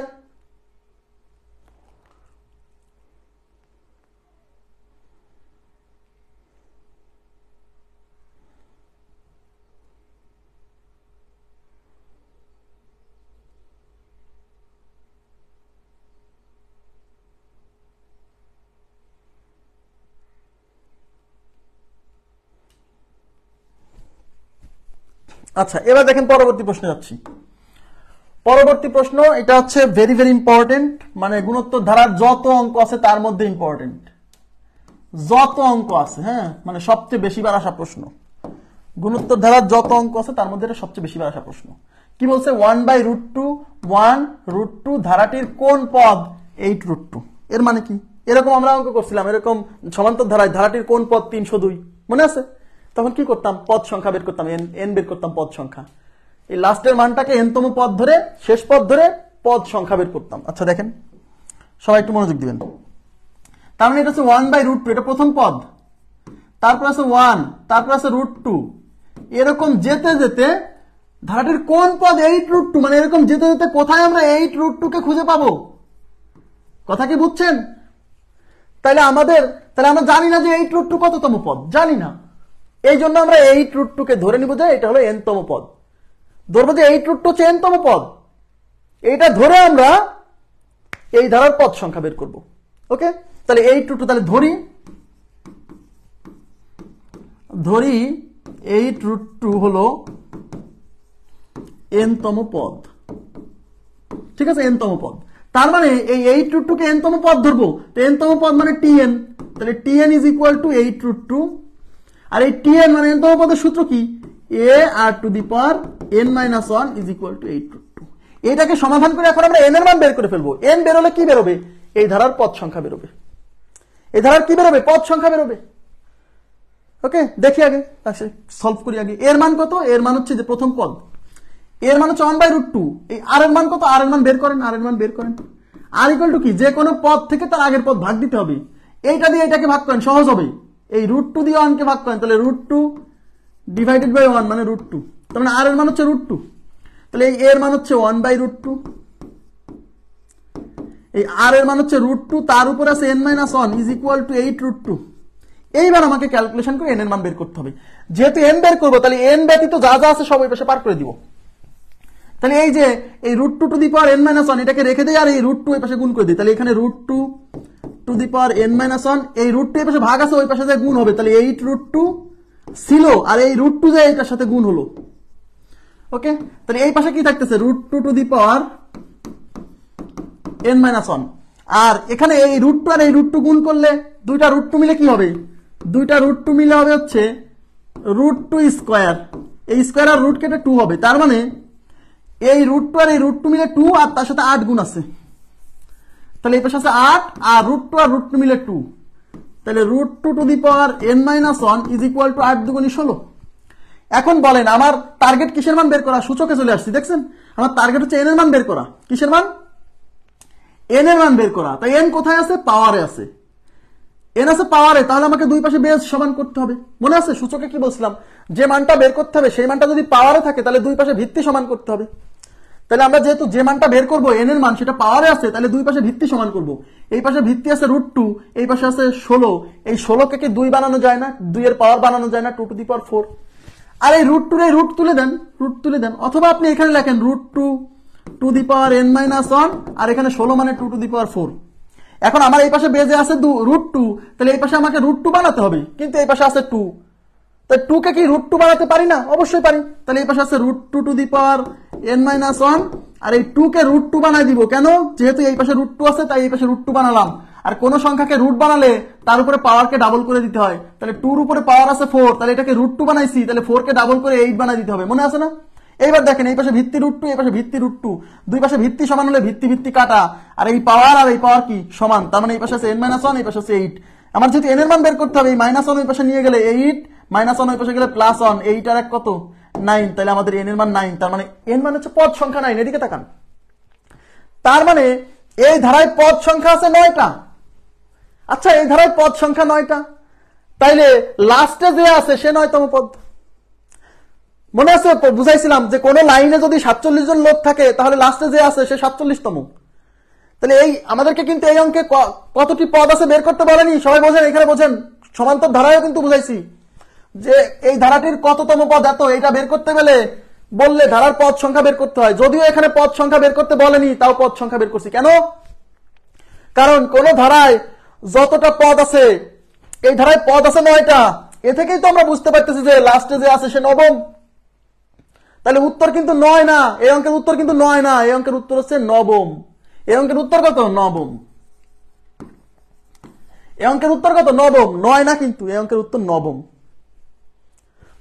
আচ্ছা, এবার দেখেন পরবর্তী প্রশ্নে যাচ্ছি। পরবর্তী প্রশ্ন, এটা হচ্ছে ভেরি ভেরি ইম্পর্টেন্ট, মানে গুণোত্তর ধারার যত অঙ্ক আছে তার মধ্যে ইম্পর্টেন্ট, যত অঙ্ক আছে, হ্যাঁ, মানে সবচেয়ে বেশি বার আসা প্রশ্ন। গুণোত্তর ধারার যত অঙ্ক আছে তার মধ্যে এটা সবচেয়ে বেশি বার আসা প্রশ্ন। কি বলছে? 1/√2 1√2 ধারাটির কোন পদ 8√2। এর মানে কি? এরকম আমরা অঙ্ক করছিলাম, এরকম সমান্তর ধারায় ধারাটির কোন পদ 302, মনে আছে? তখন কি করতাম? পদ সংখ্যা বের করতাম, এন বের করতাম, পদ সংখ্যা। এই লাস্টের মানটাকে এনতম পদ ধরে, শেষ পদ ধরে পদ সংখ্যা বের করতাম। আচ্ছা দেখেন, সবাই একটু মনোযোগ দিবেন। তার মানে এটা হচ্ছে 1/√2, এটা প্রথম পদ, তারপর আছে 1, তারপর আছে √2। এরকম যেতে যেতে ধারাটির কোন পদ 8√2, মানে এরকম যেতে যেতে কোথায় আমরা 8√2 কে খুঁজে পাবো? কথা কি বুঝছেন? তাহলে আমরা জানি না যে 8√2 কততম পদ, জানি না। এই জন্য আমরা 8√2 কে ধরে নিব যে এটা হলো এনতম পদ, ধরবো যে 8√2 হচ্ছে এনতম পদ। এইটা ধরে আমরা এই ধারার পদ সংখ্যা বের করব। ওকে, তাহলে 8√2, তাহলে ধরি 8√2 হলো এনতম পদ, ঠিক আছে, এনতম পদ। তার মানে এই 8√2 কে এনতম পদ ধরবো, তো এনতম পদ মানে tn, তাহলে tn ইজ ইকুয়াল টু 8√2। আর এই tn মানে এনতম পদের সূত্র কি? a(r⁻n−1 is equal two 8√2। এটাকে সমাধান করে এখন আমরা n এর মান বের করে ফেলবো। n বেরোলে কি বেরোবে? এই ধারার পদ সংখ্যা বেরোবে। এই ধারার কি বেরোবে? পদ সংখ্যা বেরোবে। ওকে, দেখি আগে, সলভ করি আগে। এর মান কত? এর মান হচ্ছে যে প্রথম পদ, এর মান হচ্ছে 1/√2। এই আর এর মান কত? আর এর মান বের করেন, আর এর মান বের করেন। আর ইকুয়াল টু কি? যে কোনো পদ থেকে তার আগের পদ ভাগ দিতে হবে। এইটা দিয়ে এটাকে ভাগ করেন, সহজ হবে। এই √2 দিয়ে 1 কে ভাগ করেন, তাহলে √2 ডিভাইডেড বাই 1 মানে √2। তার মানে আর এর মান হচ্ছে √2, তাহলে এই এর মান হচ্ছে 1/√2। এই আর এর মান হচ্ছে √2, তার উপর আছে n-1 ইজ ইকুয়াল টু 8√2। এইবার আমাকে ক্যালকুলেশন করে n এর মান বের করতে হবে। যেহেতু n বের করবো, তাহলে n ব্যতীত যা যা আছে সব ওই পাশে পার করে দিব। তাহলে এই যে এই √2 টু দি পাওয়ার n-1 এটাকে রেখে দেই, আর এই √2 এই পাশে গুণ করে দিই। তাহলে এখানে √2 টু দি পাওয়ার n-1, এই √2 এই পাশে ভাগ আছে, ওই পাশে যে গুণ হবে, তাহলে 8√2 ছিল, আর এই √2 যে এটার সাথে গুণ হলো। ওকে, তাহলে এই পাশে কি থাকতেছে? √2 টু দি পাওয়ার n-1। আর এখানে এই √2 আর এই √2 গুণ করলে দুইটা √2 মিলে কি হবে? দুইটা √2 মিলে হবে হচ্ছে √2 স্কয়ার। এই স্কয়ার আর রুট কেটে 2 হবে। তার মানে এই √2 আর এই √2 মিলে 2, আর তার সাথে 8 গুণ আছে, তাহলে এই পাশে আছে 8, আর √2 আর √2 মিলে 2, তাহলে √2 two the power n-1 is equal two 8 দুগুণে 16। এখন বলেন, আমার টার্গেট কিসের মান বের করা? সূচকে চলে আসছি, দেখছেন? আমার টার্গেট হচ্ছে n এর মান বের করা। কিসের মান? n এর মান বের করা। তাই n কোথায় আছে? পাওয়ারে আছে। n আছে পাওয়ারে, তাহলে আমাকে দুই পাশে বেস সমান করতে হবে। মনে আছে সূচকে কি বলছিলাম? যে মানটা বের করতে হবে সেই মানটা যদি পাওয়ারে থাকে তাহলে দুই পাশে ভিত্তি সমান করতে হবে। তাহলে আমরা যেহেতু যে মানটা বের করবো n এর মান সেটা পাওয়ারে আছে, তাহলে দুই পাশে ভিত্তি সমান করব। এই পাশে ভিত্তি আছে √2, এই পাশে আছে 16। এই 16 কে 2 বানানো যায় না, 2 এর পাওয়ার বানানো যায় না, 2 টু দি পাওয়ার 4। আর এই √2 এর √2 তুলে দেন, অথবা আপনি এখানে লেখেন √2 টু দি পাওয়ার n-1, আর এখানে 16 মানে 2 টু দি পাওয়ার 4। এখন আমার এই পাশে বেজে আছে √2, তাহলে এই পাশে আমাকে √2 বানাতে হবে, কিন্তু এই পাশে আছে 2, তাই 2 কে কি √2 বানাতে পারি না? অবশ্যই পারি। তাহলে এই পাশে আছে √2 টু দি পাওয়ার n-1, আর এই 2 কে √2 বানাই দিব। কেন? যেহেতু এই পাশে √2 আছে, তাই এই পাশে √2 বানালাম। আর কোন সংখ্যাকে রুট বানালে তার উপরে পাওয়ারকে ডাবল করে দিতে হয়। তাহলে 2 এর উপরে পাওয়ার আছে 4, তাহলে এটাকে √2 বানাইছি, তাহলে 4 কে ডাবল করে 8 বানাই দিতে হবে। মনে আছে না? এইবার দেখেন, এই পাশে ভিত্তি √2, এই পাশে ভিত্তি √2, দুই পাশে ভিত্তি সমান হলে ভিত্তি ভিত্তি কাটা, আর এই পাওয়ার কি সমান। তার মানে এই পাশে আছে n-1, এই পাশে আছে 8। আমার যেহেতু n এর মান বের করতে হবে, এই -1 ওই পাশে নিয়ে গেলে 8, -1 ওই পাশে গেলে +1, 8 আর 1 কত? 9। তাহলে আমাদের n এর মান 9। তার মানে n মান হচ্ছে পদ সংখ্যা 9। এদিকে তাকান। তার মানে এই ধারায় পদ সংখ্যা আছে 9টা। আচ্ছা, এই ধারায় পদ সংখ্যা 9টা, তাইলে লাস্টে যে আছে সে 9তম পদ। মনে আছে বুঝাইছিলাম যে কোন লাইনে যদি 47 জন লোক থাকে তাহলে লাস্টে যে আছে সে 47তম। তাহলে এই আমাদেরকে কিন্তু এই অঙ্কে কতটি পদ আছে বের করতে বলেনি। সবাই বোঝেন, এখানে বোঝেন। সমান্তর ধারায়ও কিন্তু বুঝাইছি যে এই ধারাটির কততম পদ এত, এটা বের করতে গেলে বললে ধারার পদ সংখ্যা বের করতে হয়। যদিও এখানে পদ সংখ্যা বের করতে বলেনি, তাও পদ সংখ্যা বের করছি। কেন? কারণ কোন ধারায় যতটা পদ আছে, এই ধারায় পদ আছে 9টা। এ থেকেই তো আমরা বুঝতে পারতেছি যে লাস্টে যে আছে সে 9ম। তাহলে উত্তর কিন্তু 9 না, এই অঙ্কের উত্তর কিন্তু 9 না, এই অঙ্কের উত্তর হচ্ছে নবম। এই অঙ্কের উত্তর কত? নবম। এই অঙ্কের উত্তর কত? নবম। 9 না কিন্তু, এই অঙ্কের উত্তর নবম।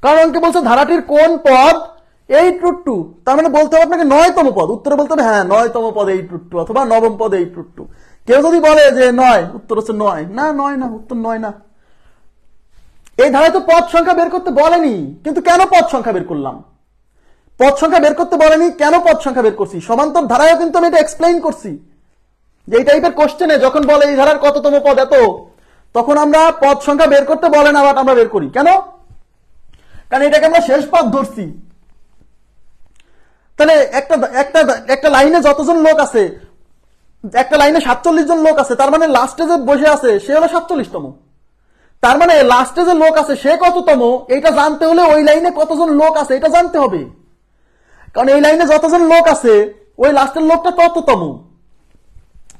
কারণ অঙ্কে বলছে ধারাটির কোন পদ 8√2, তার মানে বলতে হবে আপনাকে 9তম পদ। উত্তরে বলতে হবে হ্যাঁ 9তম পদ 8√2 অথবা নবম পদ 8√2। কেউ যদি বলে যে 9, উত্তর হচ্ছে 9 না, 9 না, উত্তর 9 না। এই ধারায় তো পদ সংখ্যা বের করতে বলেনি, কিন্তু কেন পদ সংখ্যা বের করলাম? পদ সংখ্যা বের করতে বলেনি, কেন পদ সংখ্যা বের করছি? সমান্তর ধারায়ও কিন্তু আমি এটা এক্সপ্লেইন করছি যে এই টাইপের কোশ্চেনে যখন বলে এই ধারার কততম পদ এত, তখন আমরা পদ সংখ্যা বের করতে বলে না, বাট আমরা বের করি। কেন? কারণ এটাকে আমরা শেষ পদ ধরছি। তাহলে একটা লাইনে যতজন লোক আছে, একটা লাইনে 47 জন লোক আছে, তার মানে লাস্টে যে বসে আছে সে হলো 47তম। তার মানে লাস্টে যে লোক আছে সে কততম, এটা জানতে হলে ওই লাইনে কতজন লোক আছে এটা জানতে হবে। কারণ এই লাইনে যতজন লোক আছে ওই লাস্টের লোকটা তততম।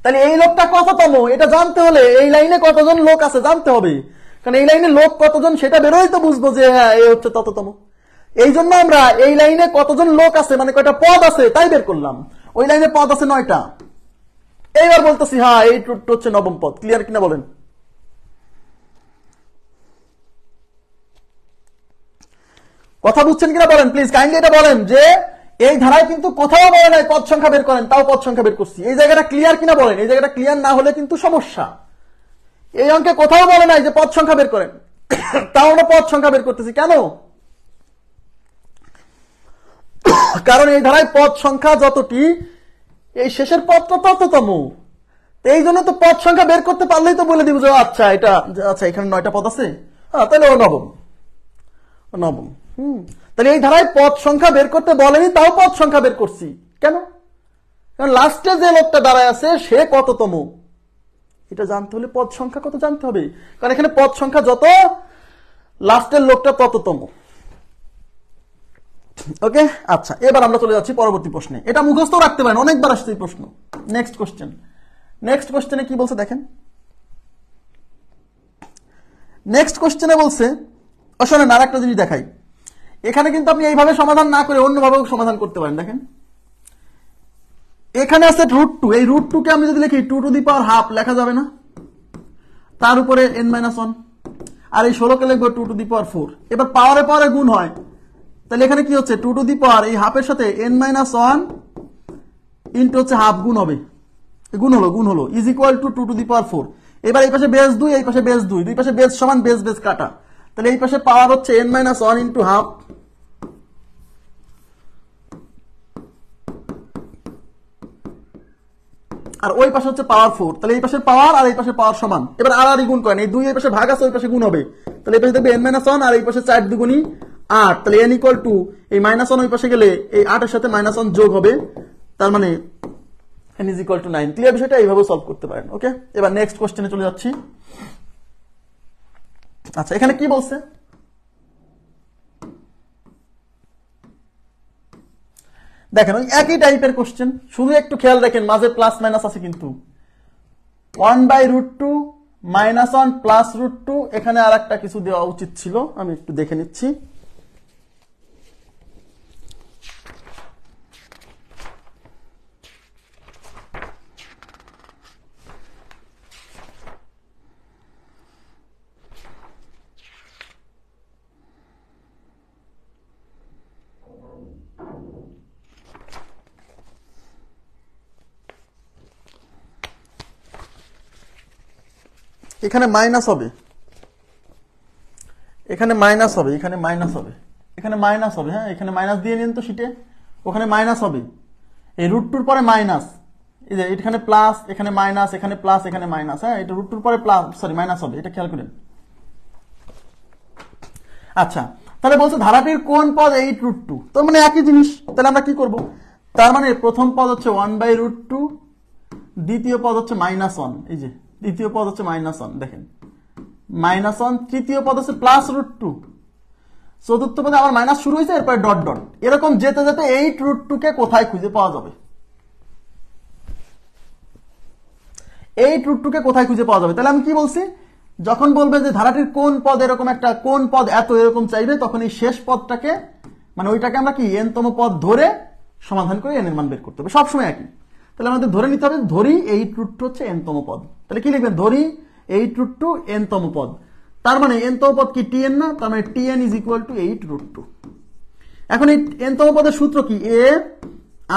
তাহলে এই লোকটা কততম এটা জানতে হলে এই লাইনে কতজন লোক আছে জানতে হবে। কারণ এই লাইনে লোক কতজন সেটা বেরোই তো বুঝবো যে হ্যাঁ এই হচ্ছে তততম। এই জন্য আমরা এই লাইনে কতজন লোক আছে মানে কয়টা পদ আছে তাই বের করলাম। ওই লাইনে পদ আছে 9টা। এইবার বলতেছি হ্যাঁ 8√2 হচ্ছে নবম পদ। ক্লিয়ার কিনা বলেন? কথা বুঝছেন কিনা বলেন প্লিজ, কাইন্ডলি এটা বলেন যে এই ধারায় কিন্তু কোথাও বলে নাই পদ সংখ্যা বের করেন, তাও পদ সংখ্যা বের করছি। এই জায়গাটা ক্লিয়ার কিনা বলেন? এই জায়গাটা ক্লিয়ার না হলে কিন্তু সমস্যা। এই অঙ্কে কোথাও বলে নাই যে পদ সংখ্যা বের করেন, তাও আমরা পদ সংখ্যা বের করতেছি। কেন? কারণ এই ধারায় পদ সংখ্যা যতটি, এই শেষের পদটা তততম। এই জন্য তো পদ সংখ্যা বের করতে পারলেই তো বলে দিব যে আচ্ছা এটা, আচ্ছা এখানে 9টা পদ আছে, হ্যাঁ তাহলে ও নবম। নবম। তাহলে এই ধারায় পদ সংখ্যা বের করতে বলেনি, তাও পদ সংখ্যা বের করছি। কেন? কারণ লাস্টে যে লোকটা দাঁড়ায় আছে সে কততম এটা জানতে হলে পদ সংখ্যা কত জানতে হবে। কারণ এখানে পদ সংখ্যা যত, লাস্টের লোকটা তততম। ওকে, আচ্ছা এবার আমরা চলে যাচ্ছি পরবর্তী প্রশ্নে। এটা মুখস্থ রাখতে পারেন, অনেকবার আসছে এই প্রশ্ন। Next question. নেক্সট কোশ্চেনে কি বলছে দেখেন। নেক্সট কোশ্চেনে বলছে, শোনেন আর একটা জিনিস দেখাই। এখানে কিন্তু আপনি এইভাবে সমাধান না করে অন্যভাবেও সমাধান করতে পারেন। দেখেন এখানে আছে √2, এই √2 কে আমি যদি লিখি 2⁻½ লেখা যাবে না? তার উপরে n-1, আর এই 16 কে লিখবো 2⁻4। এবার পাওয়ারে পাওয়ারে গুণ হয়, তাহলে এখানে কি হচ্ছে 2⁻, এই হাফের সাথে n-1 ইন্টু হচ্ছে হাফ গুণ হবে, গুণ হলো ইজ ইকুয়াল টু 2⁻4। এবার এই পাশে বেস 2, এই পাশে বেস 2, দুই পাশে বেস সমান, বেস বেস কাটা। তাহলে এই পাশে পাওয়ার হচ্ছে n-1 ইন্টু হাফ, আর ওই পাশে হচ্ছে পাওয়ার 4। তাহলে এই পাশের পাওয়ার আর এই পাশের পাওয়ার সমান। এবার আর গুণ করেন, এই 2 এই পাশে ভাগ আছে, ওই পাশে গুণ হবে। তাহলে এই পাশে দেখবে n-1 আর এই পাশে 4 দুগুণী 8। তাহলে n ইকুয়াল টু এই -1 ওই পাশে গেলে এই 8 এর সাথে -1 যোগ হবে, তার মানে n is equal two 9। Clear? বিষয়টা এইভাবে সলভ করতে পারেন। ওকে, এবার নেক্সট কোশ্চেনে চলে যাচ্ছি। আচ্ছা এখানে কি বলছে, দেখেন ওই একই টাইপের কোশ্চেন, শুধু একটু খেয়াল রাখেন মাঝে প্লাস মাইনাস আছে কিন্তু। 1/√2 -1 প্লাস √2, এখানে আর একটা কিছু দেওয়া উচিত ছিল, আমি একটু দেখে নিচ্ছি। এখানে মাইনাস হবে, এখানে মাইনাস হবে, এখানে মাইনাস হবে, এখানে মাইনাস হবে। হ্যাঁ এখানে মাইনাস দিয়ে নিন তো শিটে, ওখানে মাইনাস হবে। এই √2 পরে মাইনাস, এই যে এখানে প্লাস, এখানে মাইনাস, এখানে প্লাস, এখানে মাইনাস। হ্যাঁ এটা √2 পরে প্লাস, সরি মাইনাস হবে, এটা খেয়াল করেন। আচ্ছা তাহলে বলছে ধারাটির কোন পদ 8√2, তার মানে একই জিনিস। তাহলে আমরা কি করব, তার মানে প্রথম পদ হচ্ছে 1/√2, দ্বিতীয় পদ হচ্ছে -1, এই যে দ্বিতীয় পদ হচ্ছে -1, দেখেন -1, তৃতীয় পদ হচ্ছে +√2, চতুর্থ পদে আবার মাইনাস শুরু হয়েছে, এরপরে ডট ডট, এরকম যেতে যেতে 8√2 কে কোথায় খুঁজে পাওয়া যাবে, 8√2 কে কোথায় খুঁজে পাওয়া যাবে। তাহলে আমি কি বলছি, যখন বলবে যে ধারাটির কোন পদ এরকম একটা, কোন পদ এত এরকম চাইবে, তখন এই শেষ পদটাকে মানে ওইটাকে আমরা কি n তম পদ ধরে সমাধান করে n এর মান বের করতে হবে, সবসময় একই। তাহলে আমাদের ধরে নিতে হবে ধরি 8√2 হচ্ছে n তম পদ। তাহলে কি লিখবেন, ধরি 8√2 n তম পদ। তার মানে n তম পদ কি tn না, তার মানে tn ইজ ইকুয়াল টু 8√2। এখন এই n তম পদের সূত্র কি, a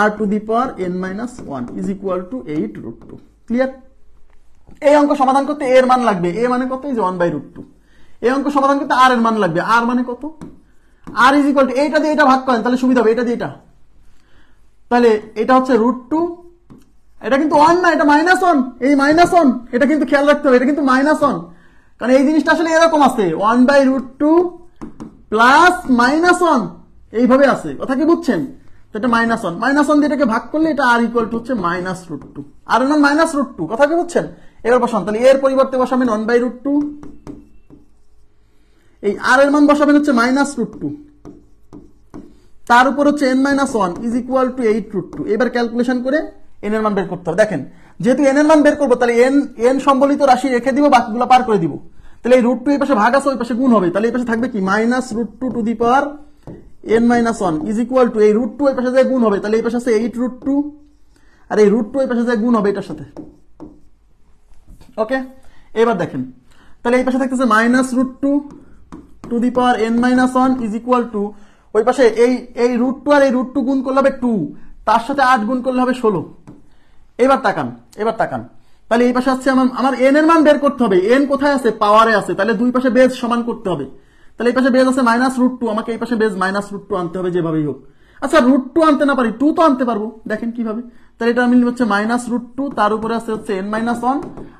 r to the power n minus 1 is equal two 8√2। Clear? এই অঙ্ক সমাধান করতে a এর মান লাগবে, a মানে কত, এই যে 1/√2। এই অঙ্ক সমাধান করতে r এর মান লাগবে, r মানে কত, r ইজ ইকুয়াল টু এইটা দিয়ে এটা ভাগ করেন, তাহলে সুবিধা হবে, এটা দিয়ে এটা। তাহলে এটা হচ্ছে √2, এটা কিন্তু 1 না, এটা -1, এই -1 এটা কিন্তু খেয়াল রাখতে হবে, এটা কিন্তু -1, কারণ এই জিনিসটা আসলে এরকম আছে 1/√2 প্লাস -1 এইভাবে আছে, কথা কি বুঝছেন? তো এটা -1 দিয়ে এটাকে ভাগ করলে এটা r ইকুয়াল টু হচ্ছে -√2, আর এর মান -√2, কথা কি বুঝছেন? এবার বসান, তাহলে এর পরিবর্তে বসাবেন 1/√2, এই r এর মান বসাবেন হচ্ছে -√2, তার উপর হচ্ছে n-1 ইজ ইকুয়াল টু 8√2। এবার ক্যালকুলেশন করে n এর মান বের করতে হবে। দেখেন, যেহেতু n এর মান বের করবো, তাহলে n সম্বলিত রাশি রেখে দিব, বাকিগুলো পার করে দিব। তাহলে এই √2 এই পাশে ভাগ আছে, ওই পাশে গুণ হবে, তাহলে এই পাশে থাকবে কি -√2 two the power n-1 is equal two এই √2 এই পাশে যায় গুণ হবে, তাহলে এই পাশে আছে 8√2, আর এই √2 এই পাশে যায় গুণ হবে এটার সাথে। ওকে, এবার দেখেন, তাহলে এই পাশে থাকতেছে -√2 two the power n-1 is equal two, ওই পাশে এই √2 আর এই √2 গুণ করলে হবে 2, তার সাথে 8 গুণ করলে হবে 16। এবার তাকান, তাহলে এই পাশে আছে আমার n এর মান বের করতে হবে, n কোথায় আছে, পাওয়ারে আছে, তাহলে দুই পাশে বেজ সমান করতে হবে। তাহলে এই পাশে বেজ আছে -√2, আমাকে এই পাশে বেজ -√2 আনতে হবে যেভাবেই হোক। আচ্ছা, √2 আনতে না পারি, 2 তো আনতে পারবো, দেখেন কিভাবে। তাহলে এটা আমি হচ্ছে -√2, তার উপরে আছে হচ্ছে n-1,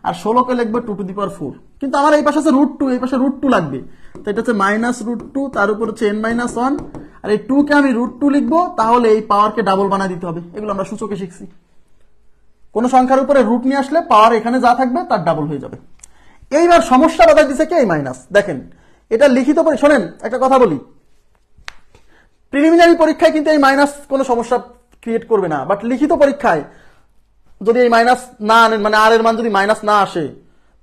আর 16 কে লিখবো 2 টু দি পাওয়ার 4। কিন্তু আমার এই পাশে আছে √2, এই পাশে √2 লাগবে, তো এটা হচ্ছে -√2, তার উপর হচ্ছে n-1, আর এই 2 কে আমি √2 লিখবো, তাহলে এই পাওয়ারকে ডাবল বানায় দিতে হবে। এগুলো আমরা সূচকে শিখছি, কোন সংখ্যার উপরে রুট নিয়ে আসলে পাওয়ার এখানে যা থাকবে তার ডাবল হয়ে যাবে। এইবার সমস্যা বাধা দিছে কি, এই মাইনাস। দেখেন, এটা লিখিত পরীক্ষা, শোনেন একটা কথা বলি, প্রিলিমিনারি পরীক্ষায় কিন্তু এই মাইনাস কোনো সমস্যা ক্রিয়েট করবে না, বাট লিখিত পরীক্ষায় যদি এই মাইনাস না আনেন, মানে আর এর মান যদি মাইনাস না আসে,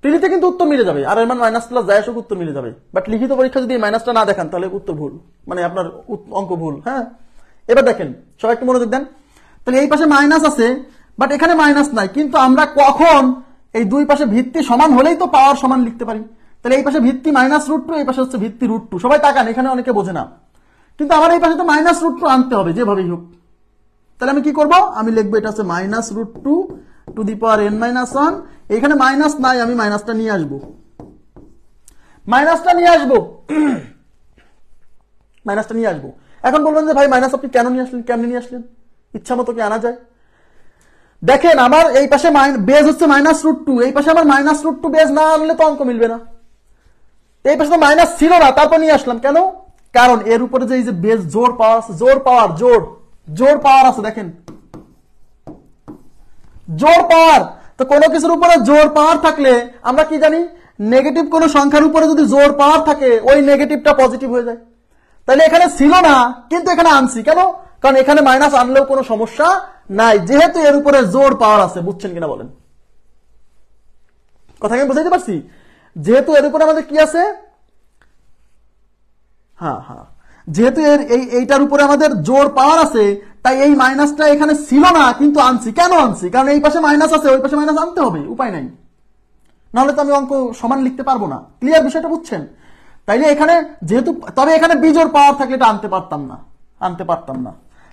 প্রিলিতে কিন্তু উত্তর মিলে যাবে, আর এর মান মাইনাস প্লাস যায় আসুক উত্তর মিলে যাবে। বাট লিখিত পরীক্ষা যদি এই মাইনাসটা না দেখান, তাহলে উত্তর ভুল, মানে আপনার অঙ্ক ভুল। হ্যাঁ, এবার দেখেন, সবাই একটু মনোযোগ দেন। তাহলে এই পাশে মাইনাস আছে, বাট এখানে মাইনাস নাই, কিন্তু আমরা কখন এই দুই পাশে ভিত্তি সমান হলেই তো পাওয়ার সমান লিখতে পারি। তাহলে এই পাশে ভিত্তি -√2, এই পাশে হচ্ছে ভিত্তি √2। সবাই তাকান, এখানে অনেকে বোঝে না, কিন্তু আমার এই পাশে তো -√2 আনতে হবে যেভাবেই হোক। তাহলে আমি কি করব, আমি লিখবো এটা হচ্ছে -√2 টু দি পাওয়ার n-1, এখানে মাইনাস নাই, আমি মাইনাসটা নিয়ে আসবো, এখন বলবেন যে ভাই মাইনাস আপনি কেন নিয়ে আসলেন, কেমনে নিয়ে আসলেন, ইচ্ছা মতো কি আনা যায়? দেখেন, আমার এই পাশে বেজ হচ্ছে -√2, এই পাশে আমার -√2 বেজ না আনলে তো অঙ্ক মিলবে না। এই পাশে তো মাইনাস ছিল না, তারপর নিয়ে আসলাম কেন, কারণ এর উপরে যে এই যে বেজ জোর পাওয়ার আছে, জোর পাওয়ার আছে, দেখেন জোর পাওয়ার। তো কোনো কিছুর উপরে জোর পাওয়ার থাকলে আমরা কি জানি, নেগেটিভ কোনো সংখ্যার উপরে যদি জোর পাওয়ার থাকে, ওই নেগেটিভটা পজিটিভ হয়ে যায়। তাহলে এখানে ছিল না, কিন্তু এখানে আনছি কেন, কারণ এখানে মাইনাস আনলেও কোনো সমস্যা নাই, যেহেতু এর উপরে জোর পাওয়ার আছে। বুঝছেন কিনা বলেন, কথা আমি বুঝাইতে পারছি? যেহেতু এর উপরে আমাদের কি আছে, হ্যাঁ, যেহেতু এইটার উপরে আমাদের জোর পাওয়ার আছে, তাই এই মাইনাসটা এখানে ছিল না, কিন্তু আনছি। কেন আনছি, কারণ এই পাশে মাইনাস আছে, ওই পাশে মাইনাস আনতে হবে, উপায় নাই, নাহলে তো আমি অঙ্ক সমান লিখতে পারবো না। ক্লিয়ার বিষয়টা বুঝছেন? তাইলে এখানে যেহেতু, তবে এখানে বিজোড় পাওয়ার থাকলে এটা আনতে পারতাম না।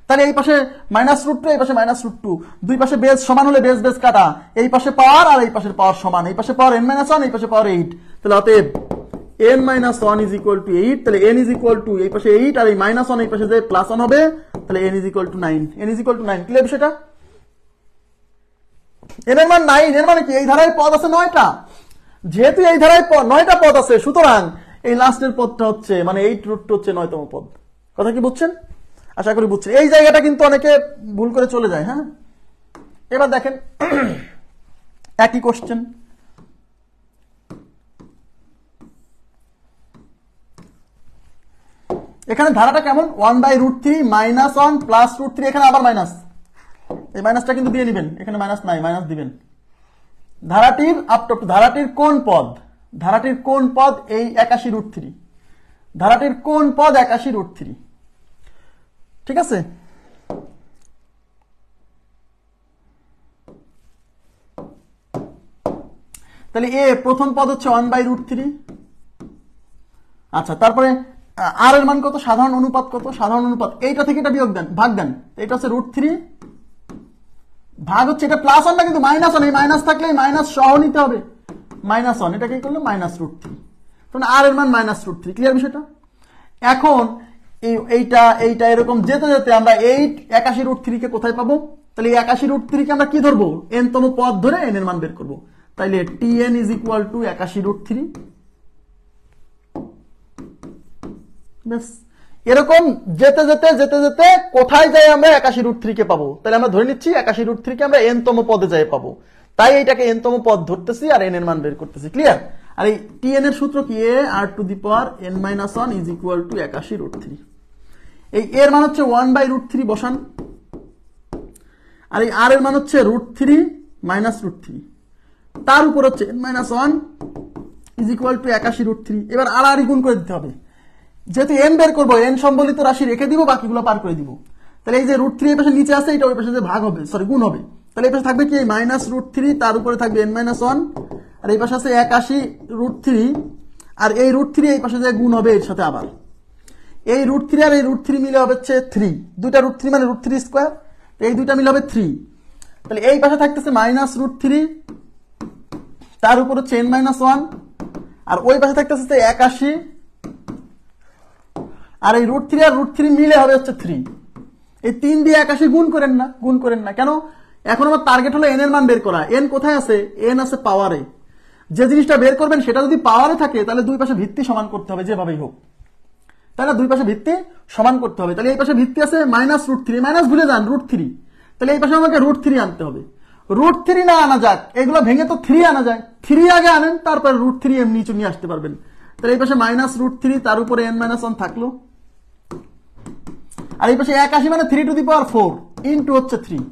তাহলে এই পাশে -√2, এই পাশে -√2, দুই পাশে বেজ সমান হলে বেজ কাটা, এই পাশে পাওয়ার আর এই পাশের পাওয়ার সমান, এই পাশে পাওয়ার n-1, এই পাশে পাওয়ার 8। তাহলে অতএব n-1 ইজ ইকুয়াল টু 8, তাহলে n ইজ ইকুয়াল টু এই পাশে 8 আর এই -1 এই পাশে যে +1 হবে, তাহলে n is equal two 9। Clear বিষয়টা? n এর মান 9, এর মানে কি, এই ধারায় পদ আছে 9টা। যেহেতু এই ধারায় 9টা পদ আছে, সুতরাং এই লাস্টের পদটা হচ্ছে মানে 8√2 হচ্ছে 9তম পদ। কথা কি বুঝছেন? আশা করি বুঝছেন। এই জায়গাটা কিন্তু অনেকে ভুল করে চলে যায়। হ্যাঁ, এবার দেখেন একই কোশ্চেন, এখানে ধারাটা কেমন, 1/√3 -1 প্লাস √3, এখানে আবার মাইনাস, এই মাইনাসটা কিন্তু দিয়ে নেবেন, এখানে মাইনাস নাই, মাইনাস দিবেন। ধারাটির কোন পদ এই 81√3, ধারাটির কোন পদ 81√3। ঠিক আছে? তাহলে এ প্রথম পদ হচ্ছে 1/√3। আচ্ছা, তারপরে আর এর মান কত? সাধারণ অনুপাত কত? সাধারণ অনুপাত এইটা থেকে এটা বিয়োগ দেন, ভাগ দেন। এটা হচ্ছে √3 ভাগ হচ্ছে, এটা +1 না কিন্তু -1, এই মাইনাস থাকলে মাইনাস সহ নিতে হবে, -1, এটা কি করলো -√3, তখন আর এর মান -√3। ক্লিয়ার বিষয়টা? এখন এইটা এরকম যেতে যেতে আমরা এই 81√3 কে কোথায় পাবো? তাহলে এই 81√3 কে আমরা কি ধরবো? n তম পদ ধরে n এর মান বের করবো। তাইলে tn = 81√3। ব্যাস, এরকম যেতে যেতে যেতে যেতে কোথায় যাই আমরা 81√3 কে পাবো? তাহলে আমরা ধরে নিচ্ছি 81√3 কে আমরা n তম পদে যাই পাবো, তাই এইটাকে n তম পদ ধরতেছি আর n এর মান বের করতেছি। ক্লিয়ার? আর এই tn এর সূত্র কি? r⁻n−1 = 81√3। এই এর মান হচ্ছে 1/√3 বসান, আর এই r এর মান হচ্ছে √3 - √3, তার উপর হচ্ছে n-1 = 81√3। এবার আর গুণ করে দিতে হবে, যেহেতু n বের করবো, n সম্বলিত রাশি রেখে দিব, বাকিগুলো পার করে দিব। তাহলে এই যে √3 এই পাশে নিচে আছে, এটা ওই পাশে যে ভাগ হবে, সরি গুণ হবে, তাহলে এই পাশে থাকবে কি? -√3, তার উপরে থাকবে n-1, আর এই পাশে আছে 81√3, আর এই √3 এই পাশে যে গুণ হবে এর সাথে আবার এই √3 আর এই √3 মিলে হবে হচ্ছে 3, দুইটা √3 মানে √3², এই দুইটা মিলে হবে 3। তাহলে এই পাশে থাকতেছে -√3, তার উপর হচ্ছে n-1, আর ওই পাশে থাকতেছে 81, আর এই √3 আর √3 মিলে হবে হচ্ছে 3। এই 3 দিয়ে 81 গুণ করেন না, গুণ করেন না কেন? এখন আমার টার্গেট হলো n এর মান বের করা। n কোথায় আছে? n আছে পাওয়ারে। যে জিনিসটা বের করবেন সেটা যদি পাওয়ারে থাকে, তাহলে দুই পাশে ভিত্তি সমান করতে হবে যেভাবেই হোক, তাই না? দুই পাশে ভিত্তি সমান করতে হবে। তাহলে এই পাশে ভিত্তি আছে -√3, মাইনাস ভুলে যান, √3, তাহলে এই পাশে আমাকে √3 আনতে হবে। √3 না আনা যাক, এগুলো ভেঙে তো 3 আনা যায়, 3 আগে আনেন, তারপর √3 এমনি নিচে নিয়ে আসতে পারবেন। তাহলে এই পাশে -√3, তার উপরে n-1 থাকলো, আর এই পাশে 81 মানে 3⁴ ইন্টু হচ্ছে 3।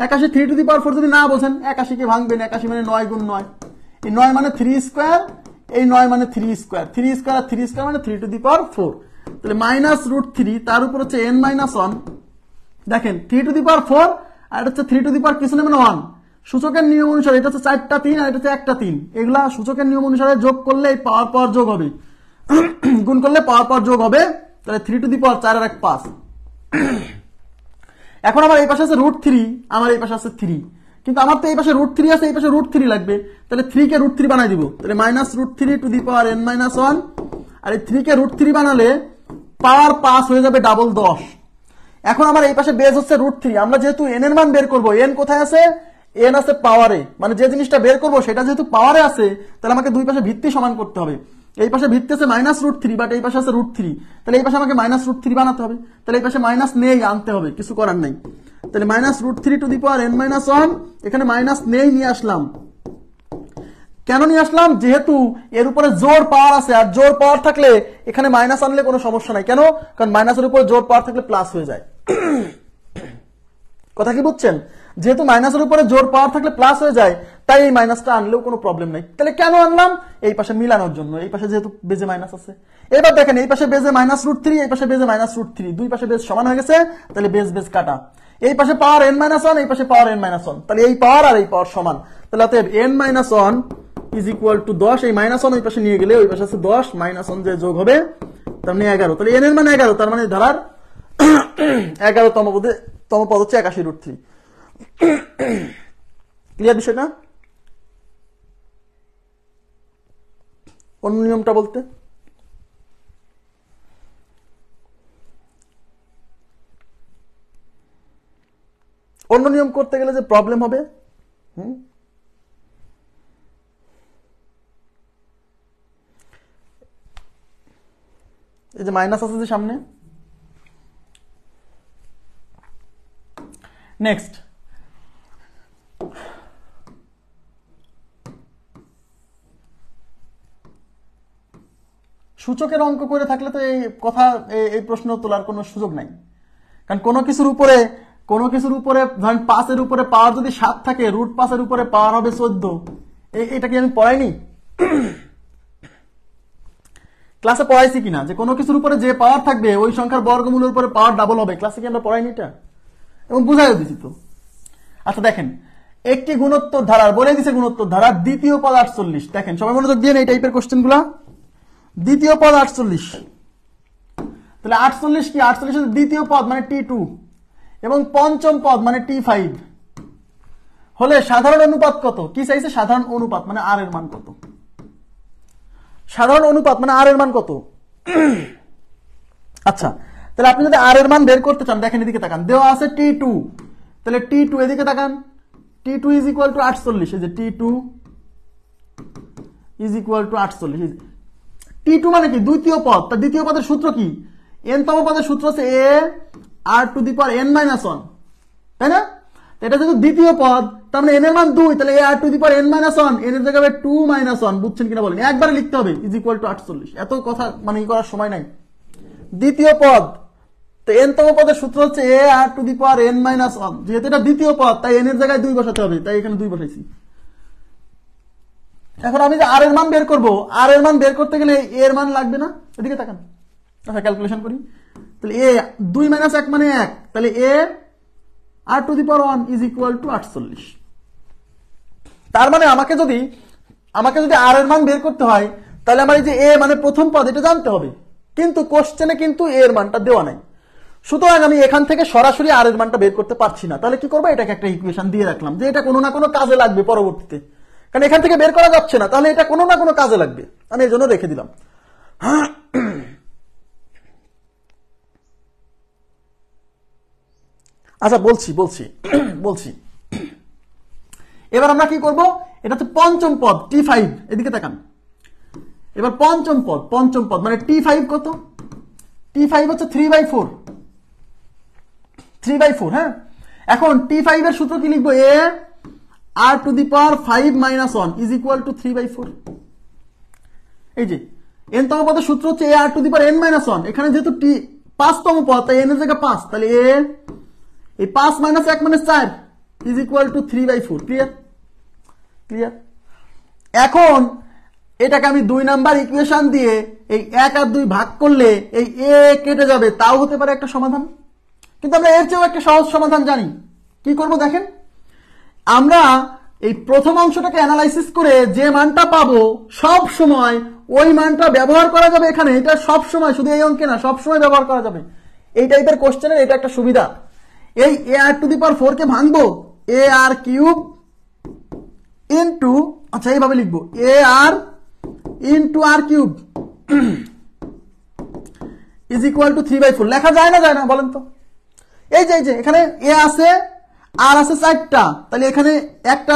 81 3⁴ যদি না বোঝেন, 81 কে ভাঙবেন, 81 মানে 9 × 9, এই 9 মানে 3², এই 9 মানে 3², 3² আর 3² মানে 3⁴। তাহলে -√3, তার উপর হচ্ছে n-1, দেখেন 3⁴, আর এটা হচ্ছে 3 কিছু নেই মানে 1, সূচকের নিয়ম অনুসারে এটা হচ্ছে 4টা 3 আর এটা হচ্ছে 1টা 3, এগুলা সূচকের নিয়ম অনুসারে যোগ করলে এই পাওয়ার যোগ হবে, গুণ করলে পাওয়ার যোগ হবে। তাহলে 3⁴, 4 আর 1 5। এখন আমার এই পাশে আছে √3, আমার এই পাশে আছে 3, কিন্তু আমার তো এই পাশে √3 আছে, এই পাশে √3 লাগবে, তাহলে 3 কে √3 বানাই দিব। তাহলে -√3n-1, আর এই 3 কে √3 বানালে পাওয়ার 5 হয়ে যাবে ডাবল 10। এখন আমার এই পাশে বেজ হচ্ছে √3, আমরা যেহেতু n এর মান বের করব, n কোথায় আছে? n আছে পাওয়ারে, মানে যে জিনিসটা বের করব সেটা যেহেতু পাওয়ারে আছে, তাহলে আমাকে দুই পাশে ভিত্তি সমান করতে হবে। এই পাশে ভিত্তি আছে -√3, বাট এই পাশে আছে √3, তাহলে এই পাশে আমাকে -√3 বানাতে হবে, তাহলে এই পাশে মাইনাস নেই, আনতে হবে, কিছু করার নাই। তাহলে -√3n-1, এখানে মাইনাস নেই, নিয়ে আসলাম। কেন নিয়ে আসলাম? যেহেতু এর উপরে জোর পাওয়ার আছে, আর জোর পাওয়ার থাকলে এখানে মাইনাস আনলে কোনো সমস্যা নাই। কেন? কারণ মাইনাসের উপরে জোর পাওয়ার থাকলে প্লাস হয়ে যায়। কথা কি বুঝছেন? যেহেতু মাইনাসের উপরে জোর পাওয়ার থাকলে প্লাস হয়ে যায়, তাই এই মাইনাসটা আনলেও কোনো প্রবলেম নাই। তাহলে কেন আনলাম? এই পাশে মিলানোর জন্য, এই পাশে যেহেতু বেজে মাইনাস আছে। এবার দেখেন, এই পাশে বেজে -√3, এই পাশে বেজে -√3, দুই পাশে বেজ সমান হয়ে গেছে, তাহলে বেজ কাটা। এই পাশে পাওয়ার n-1, এই পাশে পাওয়ার n-1, তাহলে এই পাওয়ার আর এই পাওয়ার সমান। তাহলে অতএব n-1 = 10, এই -1 ওই পাশে নিয়ে গেলে ওই পাশে আছে 10, -1 যে যোগ হবে তার মানে 11, তাহলে n এর মান 11, তার মানে ধারার 11তম পদ হচ্ছে 81√3। ক্লিয়ার বিষয়টা? অন্য নিয়মটা বলতে অন্য নিয়ম করতে গেলে যে প্রবলেম হবে, এই যে মাইনাস আছে যে সামনে। নেক্সট, সূচকের অঙ্ক করে থাকলে তো এই কথা, এই প্রশ্ন তোলার কোনো সুযোগ নাই। কারণ কোনো কিছুর উপরে ধরেন 5-এর উপরে পাওয়ার যদি 7 থাকে, √5-এর উপরে পাওয়ার হবে 14, এটা কি আমি পড়াইনি? ক্লাসে পড়াইছি কিনা যে কোনো কিছুর উপরে যে পাওয়ার থাকবে ওই সংখ্যার বর্গমূলের উপরে পাওয়ার ডাবল হবে, ক্লাসে কি আমরা পড়াইনি এটা? এবং বুঝাইও দিছি তো। আচ্ছা দেখেন, একটি গুণোত্তর ধারার, বলে দিছে গুণোত্তর ধারার দ্বিতীয় পদ 48। দেখেন সবাই মনোযোগ দিয়ে এই টাইপের কোশ্চেন গুলা। দ্বিতীয় পদ 48, তাহলে 48 কি? 48 দ্বিতীয় পদ মানে T2 এবং পঞ্চম পদ মানে T5 হলে সাধারণ অনুপাত কত? কি চাইছে? সাধারণ অনুপাত মানে আর এর মান কত? সাধারণ অনুপাত মানে আর এর মান কত? আচ্ছা, তাহলে আপনি যদি আর এর মান বের করতে চান, দেখেন এদিকে তাকান, দেওয়া আছে T2, তাহলে T2 এদিকে তাকান, T2 ইজ ইকুয়াল টু 48, এই যে T2 is equal two 48। T2 মানে কি? দ্বিতীয় পদ। তার দ্বিতীয় পদের সূত্র কি? n তম পদের সূত্র হচ্ছে a r to the power n minus 1, তাই না? এটা যেহেতু দ্বিতীয় পদ, তার মানে n এর মান 2, তাহলে a r to the power n minus 1, n এর জায়গায় 2 মাইনাস 1, বুঝছেন কিনা বলেন? একবারে লিখতে হবে ইজ ইকুয়াল টু 48। এত কথা মানে ই করার সময় নাই। দ্বিতীয় পদ, তো n তম পদের সূত্র হচ্ছে a r to the power n minus 1, যেহেতু এটা দ্বিতীয় পদ তাই n এর জায়গায় 2 বসাতে হবে, তাই এখানে 2 বসাইছি। এখন আমি যে আর এর মান বের করব, আর এর মান বের করতে গেলে a এর মান লাগবে না? এদিকে তাকান, আচ্ছা ক্যালকুলেশন করি। তাহলে a 2 মাইনাস 1 মানে 1, তাহলে a r to the power 1 is equal two 48। তার মানে আমাকে যদি আর এর মান বের করতে হয়, তাহলে আমার এই যে a মানে প্রথম পদ এটা জানতে হবে, কিন্তু কোশ্চেনে কিন্তু a এর মানটা দেওয়া নাই। সুতরাং আমি এখান থেকে সরাসরি আর এর মানটা বের করতে পারছি না। তাহলে কি করবো? এটাকে একটা ইকুয়েশন দিয়ে রাখলাম যে এটা কোনো না কোনো কাজে লাগবে পরবর্তীতে, কারণ এখান থেকে বের করা যাচ্ছে না, তাহলে এটা কোনো না কোনো কাজে লাগবে, আমি এই জন্য রেখে দিলাম। আচ্ছা বলছি এবার আমরা কি করব? এটা তো পঞ্চম পদ T5, এদিকে তাকান। এবার পঞ্চম পদ মানে T5 কত? T5 হচ্ছে 3/4, 3/4। হ্যাঁ, এখন T5 এর সূত্র কি লিখবো? a r to the power 5 minus 1 is equal to 3/4। এই যে n তম পদের সূত্র হচ্ছে a r to the power n minus 1, এখানে যেহেতু t 5 তম পদ তাই n এর জায়গায় 5, তাহলে a এই 5 মাইনাস 1 মানে 4 ইজ ইকুয়াল টু 3/4। ক্লিয়ার? এখন এটাকে আমি 2 নাম্বার ইকুয়েশন দিয়ে এই 1 আর 2 ভাগ করলে এই a কেটে যাবে, তাও হতে পারে একটা সমাধান। কিন্তু আমরা এর চেয়েও একটা সহজ সমাধান জানি। কি করব দেখেন, আমরা এই প্রথম অংশটাকে অ্যানালাইসিস করে যে মানটা পাবো সব সময় ওই মানটা ব্যবহার করা যাবে এখানে। এটা সব সময়, শুধু এই অঙ্কে না, সব সময় ব্যবহার করা যাবে। এই টাইপের কোশ্চেনের এটা একটা সুবিধা। এই a r to the power 4 কে ভাঙবো a r কিউব ইনটু, আচ্ছা এইভাবে লিখবো a r into r cube is equal to 3/4। লেখা যায় না বলেন তো? এই যে এখানে a আছে আর আছে 4টা, তাহলে এখানে একটা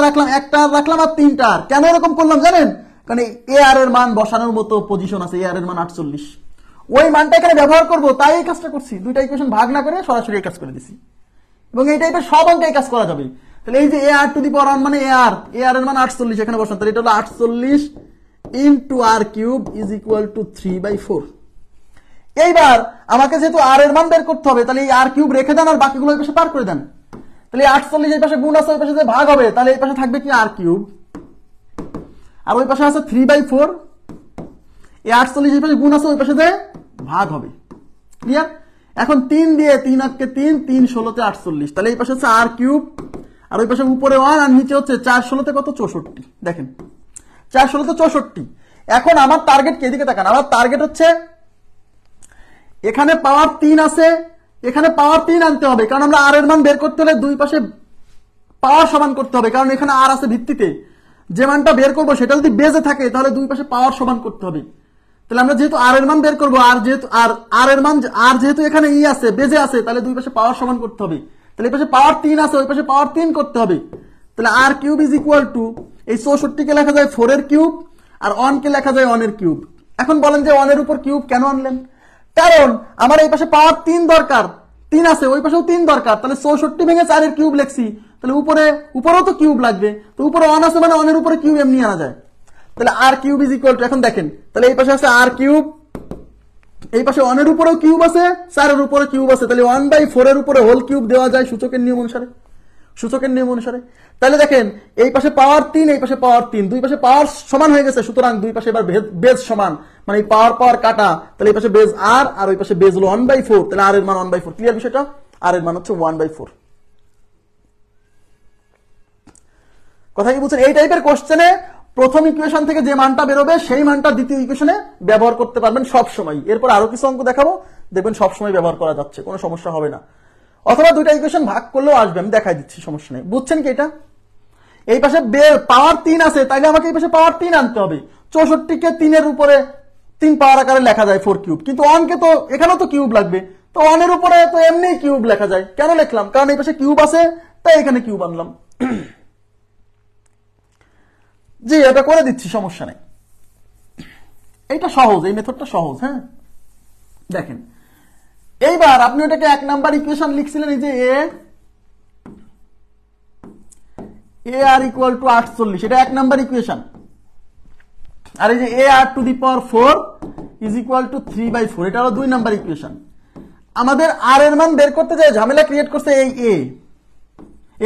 রাখলাম আর 3টা। কেন এরকম করলাম জানেন? কারণ a r এর মান বসানোর মতো পজিশন আছে, a r এর মান 48, ওই মানটা এখানে ব্যবহার করব, তাই এই কাজটা করছি। দুইটা ইকুয়েশন ভাগ না করে সরাসরি এই কাজ করে দিছি, এবং এই টাইপের সব অঙ্কে এই কাজ করা যাবে। তাহলে এই যে a r to the power 1 মানে a r এর মান 48, এখানে বসান, তাহলে এটা হলো 48 into r cube is equal to 3/4। এইবার আমাকে যেহেতু r এর মান বের করতে হবে, তাহলে এই r কিউব রেখে দেন আর বাকিগুলো এই পাশে পার করে দেন। তাহলে 48 এই পাশে গুণ আছে, ওই পাশে যে ভাগ হবে, তাহলে এই পাশে থাকবে কি r কিউব, আর ওই পাশে আছে 3/4। এই 48 এই পাশে গুণ আছে, ওই পাশে যে ভাগ হবে। ক্লিয়ার? এখন 3 দিয়ে 3 আটকে 3, 3 ষোলোতে 48, তাহলে এই পাশে হচ্ছে r কিউব, আর ওই পাশে উপরে 1 আর নিচে হচ্ছে 4 ষোলোতে কত? 64। দেখেন 4 ষোলোতে 64। এখন আমার টার্গেট কি? এদিকে তাকান, আমার টার্গেট হচ্ছে এখানে পাওয়ার 3 আছে, এখানে পাওয়ার 3 আনতে হবে, কারণ আমরা আর এর মান বের করতে হলে দুই পাশে পাওয়ার সমান করতে হবে, কারণ এখানে আর আছে ভিত্তিতে। যে মানটা বের করবো সেটা যদি বেজে থাকে তাহলে দুই পাশে পাওয়ার সমান করতে হবে। তাহলে আমরা যেহেতু আর এর মান বের করবো, আর এর মান আর যেহেতু এখানে ই আছে, বেজে আছে, তাহলে দুই পাশে পাওয়ার সমান করতে হবে। তাহলে এই পাশে পাওয়ার 3 আছে, ওই পাশে পাওয়ার 3 করতে হবে। তাহলে r cube is equal two, এই 64 কে লেখা যায় 4 এর কিউব, আর 1 কে লেখা যায় 1 এর কিউব। এখন বলেন যে 1 এর উপর কিউব কেন আনলেন? কারণ আমার এই পাশে পাওয়ার 3 দরকার, 3 আছে, ওই পাশেও 3 দরকার, তাহলে 64 ভেঙে 4 এর কিউব লিখছি, তাহলে উপরেও তো কিউব লাগবে, তো উপরে 1 আছে মানে 1 এর উপরে কিউব এমনি আনা যায়। তাহলে r cube is equal two, এখন দেখেন, তাহলে এই পাশে আছে r কিউব, এই পাশে 1 এর উপরেও কিউব আছে, 4 এর উপরে কিউব আছে, তাহলে 1/4 এর উপরে হোল কিউব দেওয়া যায় সূচকের নিয়ম অনুসারে। তাহলে দেখেন এই পাশে পাওয়ার 3, এই পাশে পাওয়ার 3, দুই পাশে পাওয়ার সমান হয়ে গেছে, সুতরাং দুই পাশে এবার বেজ সমান, মানে পাওয়ার পাওয়ার কাটা, তাহলে এই পাশে বেজ আর, আর ওই পাশে বেজ হলো 1/4, তাহলে আর এর মান 1/4। ক্লিয়ার বিষয়টা? আর এর মান হচ্ছে 1/4। কথা কি বুঝছেন? এই টাইপের কোশ্চেনে প্রথম ইকুয়েশন থেকে যে মানটা বেরোবে সেই মানটা দ্বিতীয় ইকুয়েশনে ব্যবহার করতে পারবেন সব সময়। এরপর আরো কিছু অঙ্ক দেখাবো, দেখবেন সব সময় ব্যবহার করা যাচ্ছে, কোনো সমস্যা হবে না। অথবা দুইটা ইকুয়েশন ভাগ করলেও আসবে, আমি দেখাই দিচ্ছি, সমস্যা নেই। বুঝছেন কি এটা? এই পাশে পাওয়ার 3 আছে, তাইলে আমাকে এই পাশে পাওয়ার 3 আনতে হবে। 64 কে 3 এর উপরে 3 পাওয়ার আকারে লেখা যায় 4 কিউব, কিন্তু 1 কে তো এখানেও তো কিউব লাগবে, তো 1 এর উপরে তো এমনি কিউব লেখা যায়। কেন লিখলাম? কারণ এই পাশে কিউব আছে, তাই এখানে কিউব আনলাম। জি, এটা করে দিচ্ছি, সমস্যা নেই। এইটা সহজ, এই মেথডটা সহজ। হ্যাঁ, দেখেন এইবার আপনি ওটাকে 1 নাম্বার ইকুয়েশন লিখছিলেন, এই যে এ আর ইকুয়াল টু 48, এটা 1 নাম্বার ইকুয়েশন। আর এই যে A R to the power 4 is equal to 3/4, এটা হলো 2 নাম্বার ইকুয়েশন। আমাদের আর এর মান বের করতে যায় ঝামেলা ক্রিয়েট করছে এই এ,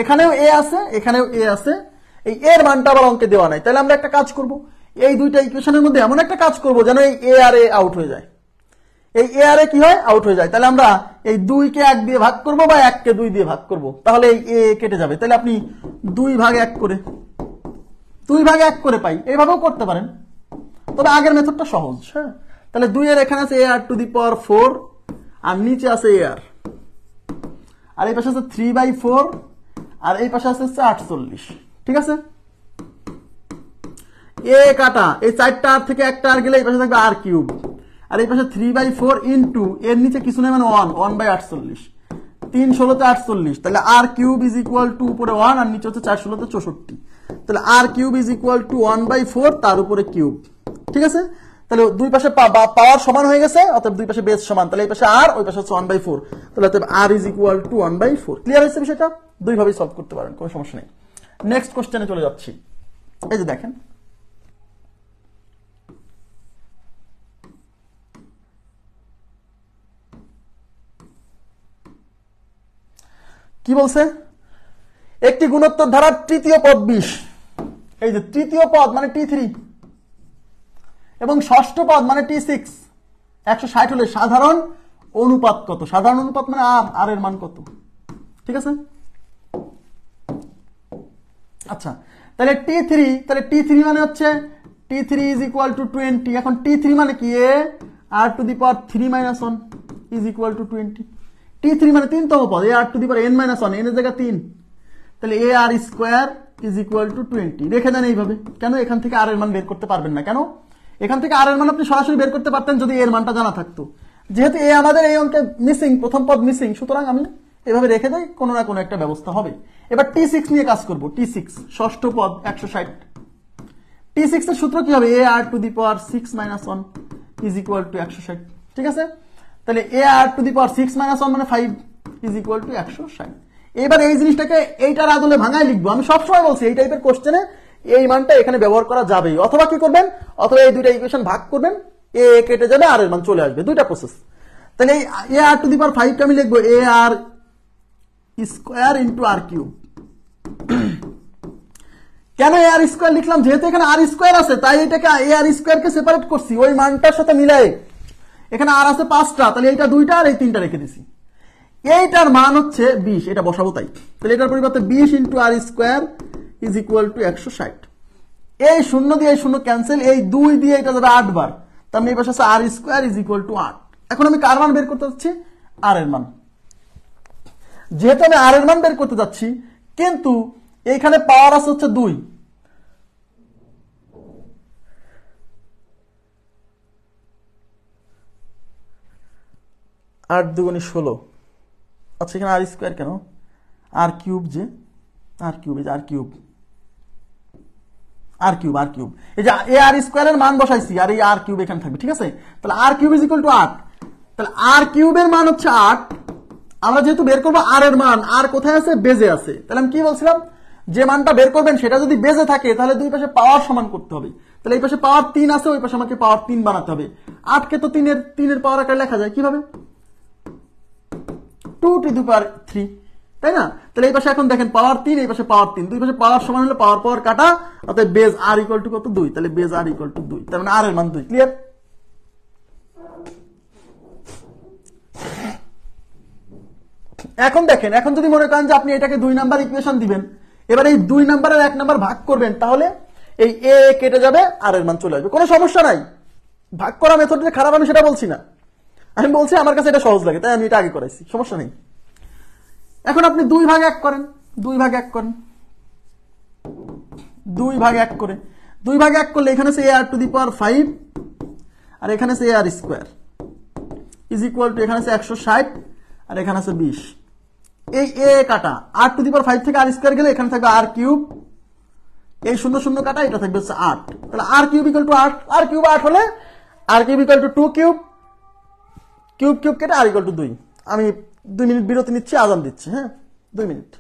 এখানেও এ আছে, এখানেও এ আছে, এই এর মানটা আবার অঙ্কে দেওয়া নাই। তাহলে আমরা একটা কাজ করব, এই দুইটা ইকুয়েশনের মধ্যে এমন একটা কাজ করব যেন এই এ আর এ আউট হয়ে যায়, এই এ আর এ কি হয়, আউট হয়ে যায়। তাহলে আমরা এই 2 কে 1 দিয়ে ভাগ করব বা 1 কে 2 দিয়ে ভাগ করব, তাহলে এই এ কেটে যাবে। তাহলে আপনি 2 ভাগ 1 করে, 2 ভাগ 1 করে পাই, এইভাবেও করতে পারেন, তবে আগের মেথডটা সহজ। হ্যাঁ, তাহলে 2 এর এখানে আছে এ আর টু দি পাওয়ার 4, আর নিচে আছে এ আর এই পাশে আছে 3/4, আর এই পাশে আছে 48। ঠিক আছে, এ কাটা, এই 4টা আর থেকে একটা আর গেলে এই পাশে থাকবে আর কিউব, আর এই পাশে 3/4 ইন্টু এর নিচে কিছু নেই মানে 1/48, 3 ষোলোতে 48, তাহলে আর কিউব ইজ ইকুয়াল টু উপরে 1 আর নিচে হচ্ছে 4 ষোলোতে 64, তাহলে আর কিউব ইজ ইকুয়াল টু 1/4 তার উপরে কিউব। ঠিক আছে, তাহলে দুই পাশে পাওয়ার সমান হয়ে গেছে, অর্থাৎ দুই পাশে বেস সমান, তাহলে এই পাশে আর, ওই পাশে হচ্ছে 1/4, তাহলে আর ইজ ইকুয়াল টু 1/4। ক্লিয়ার হয়েছে বিষয়টা? দুই ভাবেই সলভ করতে পারেন, কোনো সমস্যা নেই। নেক্সট কোশ্চেনে চলে যাচ্ছি। এই যে দেখেন, কি বলছে? একটি গুণোত্তর ধারার তৃতীয় পদ 20, এই যে তৃতীয় পদ মানে T3 এবং ষষ্ঠ পদ মানে T6 160 হলে সাধারণ অনুপাত কত? সাধারণ অনুপাত মানে আর এর মান কত? ঠিক আছে, আচ্ছা, তাহলে T3 মানে হচ্ছে T3 ইজ ইকুয়াল টু 20। এখন T3 মানে কি? A R to the power 3 - 1 is equal to 20। T3 মানে 3তম পদ, A R to the power n - 1, n এর জায়গা 3, তাহলে A R square is equal to 20। রেখে দেন এইভাবে। কেন? এখান থেকে আর এর মান বের করতে পারবেন না। কেন? এখান থেকে আর এর মান আপনি সরাসরি বের করতে পারতেন যদি এর মানটা জানা থাকতো। যেহেতু এ আমাদের এই অঙ্কে মিসিং, প্রথম পদ মিসিং, সুতরাং আমি এভাবে রেখে দেই, কোনো না কোনো একটা ব্যবস্থা হবে। এবার T6 নিয়ে কাজ করব। T6 ষষ্ঠ পদ 160, T6 এর সূত্র কি হবে? A R to the power 6 - 1 is equal to 160। ঠিক আছে, তাহলে A R to the power 6 - 1 মানে 5 ইজ ইকুয়াল টু 160। এবার এই জিনিসটাকে এইটার আদলে ভাঙায় লিখবো। আমি সবসময় বলছি এই টাইপের কোশ্চেনে এই মানটা এখানে ব্যবহার করা যাবে। অথবা কি করবেন? অথবা এই দুইটা ইকুয়েশন ভাগ করবেন, এ কেটে যাবে, আর এর মান চলে আসবে। দুইটা প্রসেস। তাহলে এই এ আর টু দি পাওয়ার 5 কে আমি লিখবো এ আর স্কোয়ার ইন্টু আর কিউব। কেন এ আর স্কোয়ার লিখলাম? যেহেতু এখানে আর স্কোয়ার আছে, তাই এটাকে এ আর স্কোয়ার কে সেপারেট করছি ওই মানটার সাথে মিলাই। এখানে আর আছে 5টা, তাহলে এইটা 2টা আর এই 3টা রেখে দিছি। এইটার মান হচ্ছে 20, এটা বসাবো তাই। তাহলে এটার পরিবর্তে 20 into r square is equal to 160। এই শূন্য দিয়ে এই শূন্য ক্যান্সেল, এই 2 দিয়ে এটা যাবে 8 বার, তার মানে এই পাশে আছে আর স্কোয়ার ইজ ইকুয়াল টু 8। এখন আমি কার মান বের করতে যাচ্ছি? আর এর মান। যেহেতু আমি আর এর মান বের করতে যাচ্ছি, কিন্তু এইখানে পাওয়ার আছে হচ্ছে 2, আট দুগুণে 16। আচ্ছা, এখানে আর স্কোয়ার কেন? আর কিউব, যে আর কিউব, এই যে আর কিউব, আর কিউব, আর কিউব, এই যে এ আর স্কোয়ারের মান বসাইছি, আর এই আর কিউব এখানে থাকবে। ঠিক আছে, তাহলে আর কিউব ইজ ইকুয়াল টু 8। তাহলে আর কিউবের মান হচ্ছে 8। আমরা যেহেতু বের করবো আর এর মান, আর কোথায় আছে? বেজে আছে। তাহলে আমি কি বলছিলাম? যে মানটা বের করবেন সেটা যদি বেজে থাকে, তাহলে দুই পাশে পাওয়ার সমান করতে হবে। তাহলে এই পাশে পাওয়ার 3 আছে, ওই পাশে আমাকে পাওয়ার 3 বানাতে হবে। 8 কে তো 3 এর পাওয়ার আকারে লেখা যায় কিভাবে? 2 টু দি পাওয়ার 3, তাই না? তাহলে এই পাশে এখন দেখেন পাওয়ার 3, এই পাশে পাওয়ার 3, দুই পাশে পাওয়ার সমান হলে পাওয়ার পাওয়ার কাটা, অর্থাৎ বেজ আর ইকুয়াল টু কত? 2। তাহলে বেজ আর ইকুয়াল টু 2, তার মানে আর এর মান 2। ক্লিয়ার? এখন দেখেন, এখন যদি মনে করেন যে আপনি এটাকে 2 নাম্বার ইকুয়েশন দিবেন, এবার এই 2 নাম্বারের 1 নাম্বার ভাগ করবেন, তাহলে এই এ কেটে যাবে আর এর মান চলে আসবে, কোনো সমস্যা নাই। ভাগ করা মেথডটা খারাপ আমি সেটা বলছি না, আমি বলছি আমার কাছে এটা সহজ লাগে তাই আমি এটা আগে করাইছি, সমস্যা নেই। এখন আপনি 2 ভাগ 1 করেন, 2 ভাগ 1 করেন, 2 ভাগ 1 করে 2 ভাগ 1 করলে এখানে আছে ar⁵ আর এখানে আছে ar² ইজ ইকুয়াল টু এখানে আছে 160 আর এখানে আছে 20। এই এ কাটা r⁵ থেকে r² গেলে এখানে থাকবে r3, এই 0 0 কাটা এটা থাকবে হচ্ছে 8, তাহলে r³ ইকুয়াল টু 8, r³ 8 হলে r³ equal to 2 cube, cube cube কেটে r ইকুয়াল টু 2। আমি 2 মিনিট বিরতি নিচ্ছি, আজান দিচ্ছি, হ্যাঁ 2 মিনিট।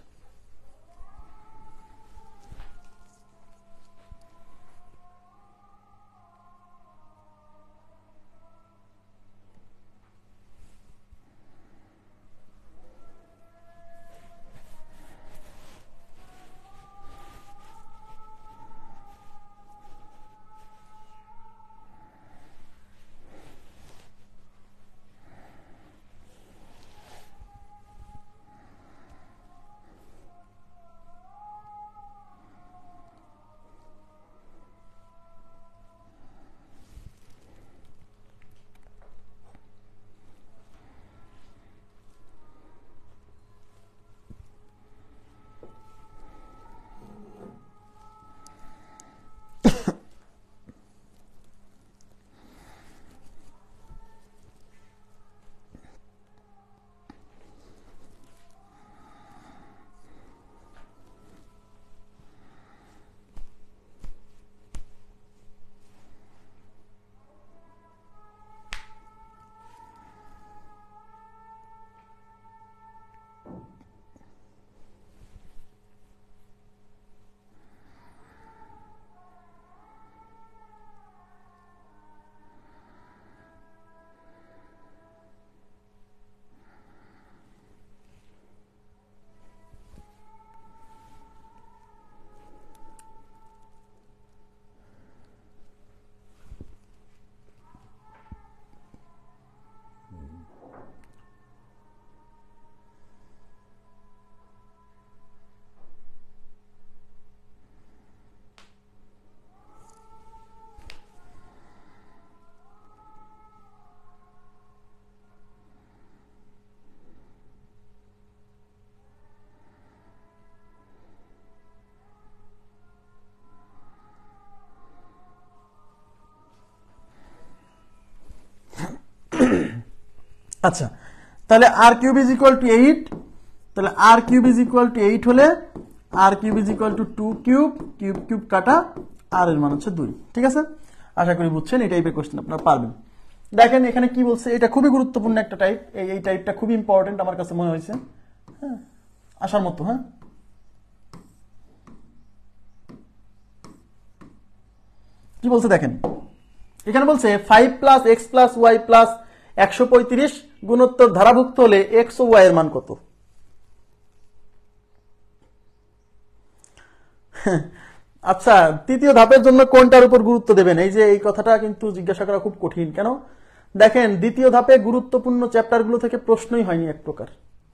আচ্ছা, তাহলে r³ ইজ ইকুয়াল টু 8, তাহলে r³ ইজ ইকুয়াল টু 8 হলে r³ is equal two 2 cube, cube cube কাটা আর এর মান হচ্ছে 2। ঠিক আছে, আশা করি বুঝছেন, এই টাইপের কোশ্চেন আপনারা পারবেন। দেখেন এখানে কি বলছে, এটা খুবই গুরুত্বপূর্ণ একটা টাইপ, এই টাইপটা খুবই ইম্পর্টেন্ট আমার কাছে মনে হয়েছে, হ্যাঁ আসার মতো। হ্যাঁ কি বলছে দেখেন, এখানে বলছে 5 plus x plus y plus 135 গুণোত্তর ধারাভুক্ত হলে এক্স ও ওয়াই এর মান কত? আচ্ছা, তৃতীয় ধাপের জন্য কোনটার উপর গুরুত্ব দেবেন, এই যে এই কথাটা কিন্তু জিজ্ঞাসা করা খুব কঠিন। কেন? দেখেন দ্বিতীয় ধাপে গুরুত্বপূর্ণ চ্যাপ্টারগুলো থেকে প্রশ্নই হয়নি এক প্রকার।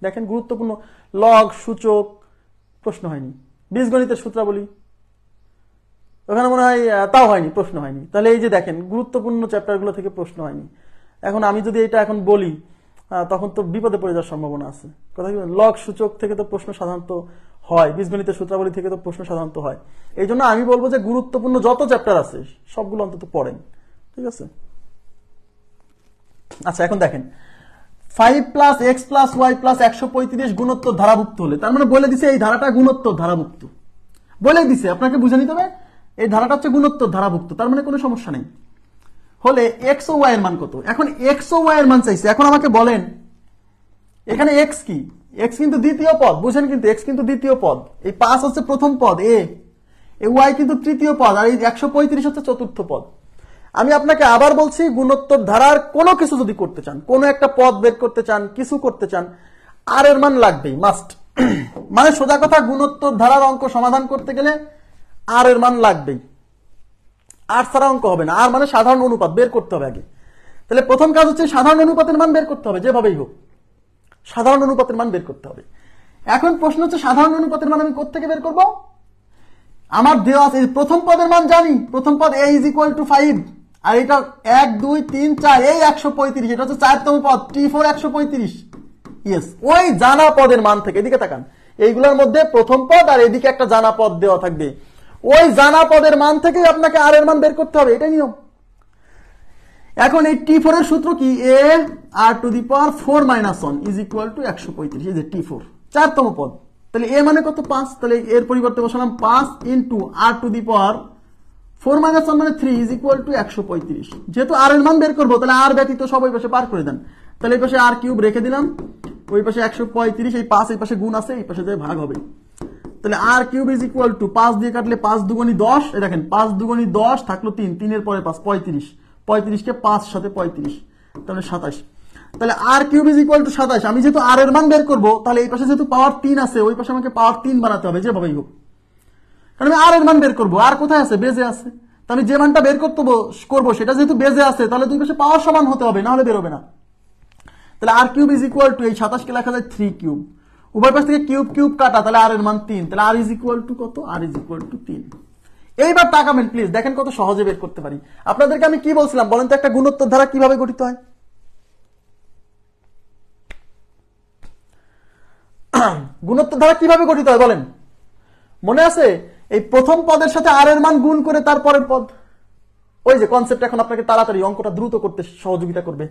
দেখেন গুরুত্বপূর্ণ লগ, সূচক প্রশ্ন হয়নি, বীজগণিতের সূত্রাবলী ওখানে মনে হয় তাও হয়নি, প্রশ্ন হয়নি। তাহলে এই যে দেখেন গুরুত্বপূর্ণ চ্যাপ্টারগুলো থেকে প্রশ্ন হয়নি। এখন আমি যদি এটা এখন বলি তখন তো বিপদে পড়ে যাওয়ার সম্ভাবনা আছে। কথা কি, লগ সূচক থেকে তো প্রশ্ন সাধারণত হয়, বীজগণিতের সূত্রাবলী থেকে তো প্রশ্ন সাধারণত হয়। এই জন্য আমি বলবো যে গুরুত্বপূর্ণ যত চ্যাপ্টার আছে সবগুলো অন্তত পড়েন। ঠিক আছে, আচ্ছা এখন দেখেন 5 plus x plus y plus 135 গুণোত্তর ধারাভুক্ত হলে, তার মানে বলে দিছে এই ধারাটা গুণোত্তর ধারাভুক্ত, বলে দিছে, আপনাকে বুঝে নিতে হবে এই ধারাটা হচ্ছে গুণোত্তর ধারাভুক্ত, তার মানে কোনো সমস্যা নেই। হলে এক্স ও ওয়াই এর মান কত? এখন এক্স ও ওয়াই এর মান চাইছে। এখন আমাকে বলেন এখানে এক্স কি? এক্স কিন্তু দ্বিতীয় পদ, বুঝেন কিন্তু এক্স কিন্তু দ্বিতীয় পদ, এই 5 হচ্ছে প্রথম পদ এ, ওয়াই কিন্তু তৃতীয় পদ, আর এই 135 হচ্ছে চতুর্থ পদ। আমি আপনাকে আবার বলছি, গুণোত্তর ধারার কোনো কিছু যদি করতে চান, কোনো একটা পদ বের করতে চান, কিছু করতে চান, আর এর মান লাগবেই, মাস্ট। মানে সোজা কথা, গুণোত্তর ধারার অঙ্ক সমাধান করতে গেলে আর এর মান লাগবেই, আর ছাড়া অঙ্ক হবে না। আর মানে সাধারণ অনুপাত বের করতে হবে আগে। তাহলে প্রথম কাজ হচ্ছে সাধারণ অনুপাতের মান বের করতে হবে যেভাবেই হোক। সাধারণ অনুপাতের মান বের করতে হবে। এখন প্রশ্ন হচ্ছে সাধারণ অনুপাতের মান আমি কোত্থেকে বের করব? আমার দেওয়া আছে প্রথম পদের মান জানি, প্রথম পদ a = 5, আর এটা 1 2 3 4 এই 135, এটা হচ্ছে 4তম পদ t4 135। ইয়েস, ওই জানা পদের মান থেকে, এদিকে তাকান, এইগুলোর মধ্যে প্রথম পদ আর এদিকে একটা জানা পদ দেওয়া থাকবে, ওই জানা পদের মান থেকে আপনাকে আর এর মান বের করতে হবে, এটাই নিয়ম। এখন এই t4 এর সূত্র কি? a r⁴ - 1 = 135, এই যে t4 4তম পদ, তাহলে a মানে কত? 5, তাহলে এর পরিবর্তে বসালাম 5 * r⁴ - 1 মানে 3 = 135। যেহেতু আর এর মান বের করবো, তাহলে আর ব্যতীত সব ওই পাশে পার করে দেন, তাহলে এই পাশে r³ রেখে দিলাম, ওই পাশে 135, এই 5 এই পাশে গুণ আছে, এই পাশে যে ভাগ হবে, তাহলে r³ = 5 দিয়ে কাটলে 5 দুগুণী 10, এই দেখেন 5 দুগুণী 10 থাকলো 3, 3 এর পরে 5 35, 35 কে 5 সাথে 35, তাহলে 27, তাহলে r³ = 27। আমি যেহেতু আর এর মান বের করবো, তাহলে এই পাশে যেহেতু পাওয়ার 3 আছে, ওই পাশে আমাকে পাওয়ার 3 বানাতে হবে যেভাবেই হোক, কারণ আমি আর এর মান বের করবো। আর কোথায় আছে? বেজে আছে, তো আমি যে মানটা বের করবো সেটা যেহেতু বেজে আছে, তাহলে দুই পাশে পাওয়ার সমান হতে হবে, না হলে বেরোবে না। তাহলে r³ = এই 27 কে লেখা যায় 3³, উভয় পাশ থেকে কিউব কিউব কাটা, তাহলে আর এর মান 3, তাহলে r = কত? r = 3। এইবার তাকাবেন প্লিজ, দেখেন কত সহজে বের করতে পারি। আপনাদেরকে আমি কি বলছিলাম বলেন তো, একটা গুণোত্তর ধারা কিভাবে গঠিত হয়? গুণোত্তর ধারা কিভাবে গঠিত হয় বলেন? মনে আছে? এই প্রথম পদের সাথে আর এর মান গুণ করে তারপরের পদ, ওই যে কনসেপ্ট এখন আপনাকে তাড়াতাড়ি অঙ্কটা দ্রুত করতে সহযোগিতা করবে।